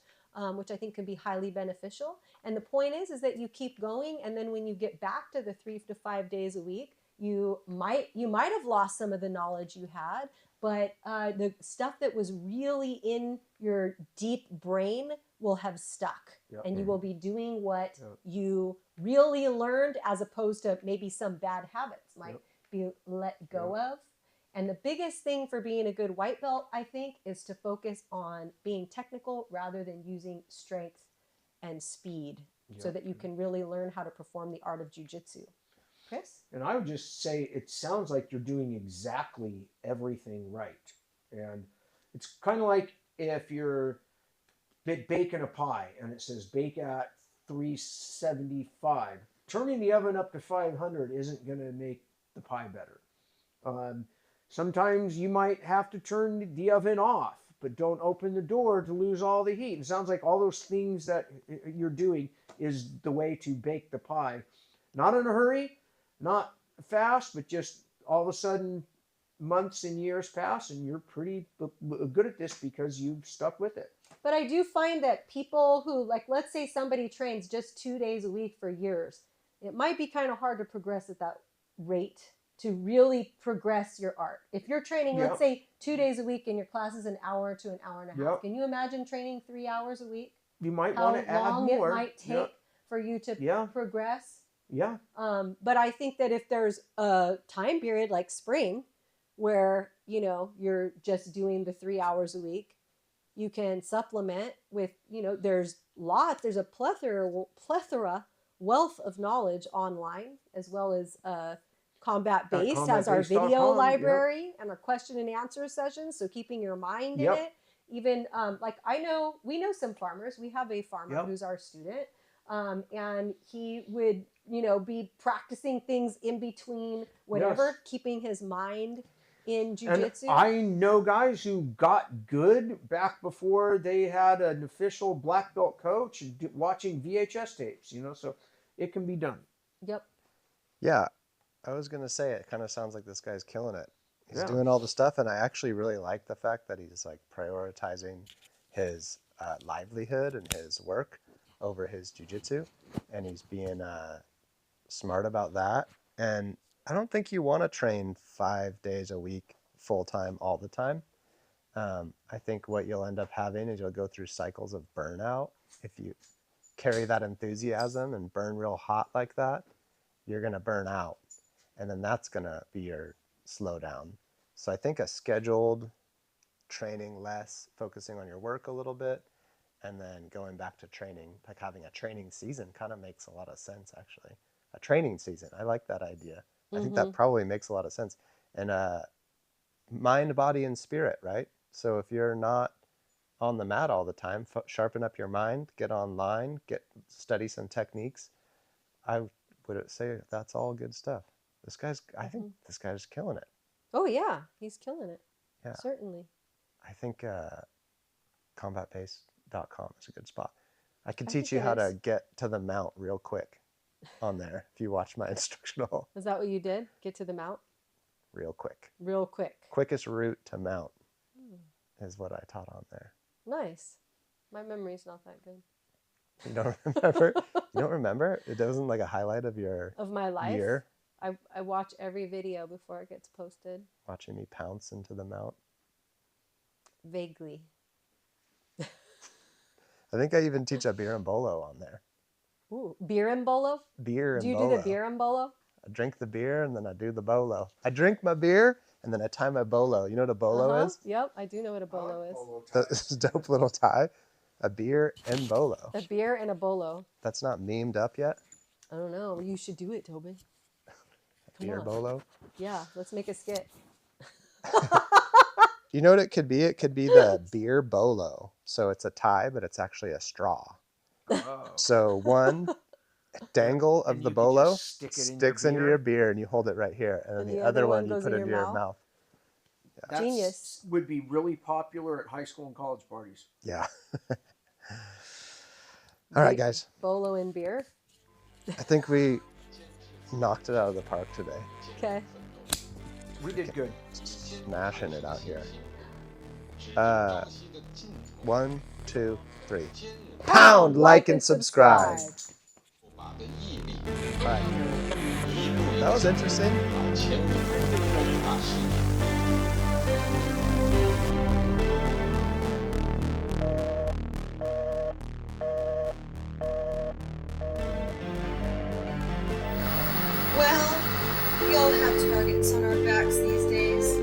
which I think can be highly beneficial. And the point is that you keep going, and then when you get back to the 3 to 5 days a week, you might have lost some of the knowledge you had, but the stuff that was really in your deep brain will have stuck, Yep. and you will be doing what Yep. you really learned, as opposed to maybe some bad habits might be let go of. And the biggest thing for being a good white belt, I think, is to focus on being technical rather than using strength and speed, so that you can really learn how to perform the art of jiu-jitsu. Chris? And I would just say it sounds like you're doing exactly everything right. And it's kind of like if you're baking a pie and it says bake at 375. Turning the oven up to 500 isn't going to make the pie better. Sometimes you might have to turn the oven off, but don't open the door to lose all the heat. It sounds like all those things that you're doing is the way to bake the pie. Not in a hurry, not fast, but just all of a sudden months and years pass and you're pretty good at this because you've stuck with it. But I do find that people who, like, let's say somebody trains just 2 days a week for years, it might be kind of hard to progress at that rate, to really progress your art. If you're training, let's say 2 days a week and your class is an hour to an hour and a half, can you imagine training 3 hours a week? You might want to add more. How long it might take for you to progress. Yeah. But I think that if there's a time period like spring where, you know, you're just doing the 3 hours a week, you can supplement with, you know, there's a plethora wealth of knowledge online, as well as Combat Based has our video library and our question and answer sessions. So keeping your mind in it. Even like we know some farmers. We have a farmer who's our student, and he would, you know, be practicing things in between whatever, keeping his mind in jiu-jitsu. And I know guys who got good back before they had an official black belt coach and watching VHS tapes, you know, so it can be done. Yep. Yeah. I was going to say, it kind of sounds like this guy's killing it. He's doing all the stuff, and I actually really like the fact that he's like prioritizing his livelihood and his work over his jiu-jitsu, and he's being smart about that. And I don't think you want to train 5 days a week full-time all the time. I think what you'll end up having is you'll go through cycles of burnout. If you carry that enthusiasm and burn real hot like that, you're going to burn out. And then that's going to be your slowdown. So I think a scheduled training less, focusing on your work a little bit, and then going back to training, like having a training season kind of makes a lot of sense, actually. A training season. I like that idea. I think that probably makes a lot of sense. And mind, body, and spirit, right? So if you're not on the mat all the time, sharpen up your mind, get online, study some techniques. I would say that's all good stuff. I think this guy's killing it. Oh yeah, he's killing it. Yeah. Certainly. I think combatbase.com is a good spot. I can teach you how to get to the mount real quick on there if you watch my instructional. Is that what you did? Get to the mount? Real quick. Real quick. Quickest route to mount is what I taught on there. Nice. My memory's not that good. You don't remember? You don't remember? It wasn't like a highlight of my life year? I watch every video before it gets posted. Watching me pounce into the mount? Vaguely. I think I even teach a beer and bolo on there. Ooh, beer and bolo? Beer and bolo. Do you bolo. do the beer and bolo? I drink the beer and then I do the bolo. I drink my beer and then I tie my bolo. You know what a bolo is? Yep, I do know what a bolo is. This dope little tie. A beer and bolo. A beer and a bolo. That's not memed up yet? I don't know. You should do it, Tobin. Beer bolo? Yeah, let's make a skit. You know what it could be? It could be the beer bolo. So it's a tie, but it's actually a straw. Oh. So one dangle of the bolo sticks into your beer, beer and you hold it right here. And then the other one you put into your mouth. Yeah. Genius. Would be really popular at high school and college parties. Yeah. All right, guys. Bolo and beer. I think we knocked it out of the park today. Okay. We did good. Smashing it out here. 1, 2, 3. Pound, like, and subscribe. All right. That was interesting. We all have targets on our backs these days.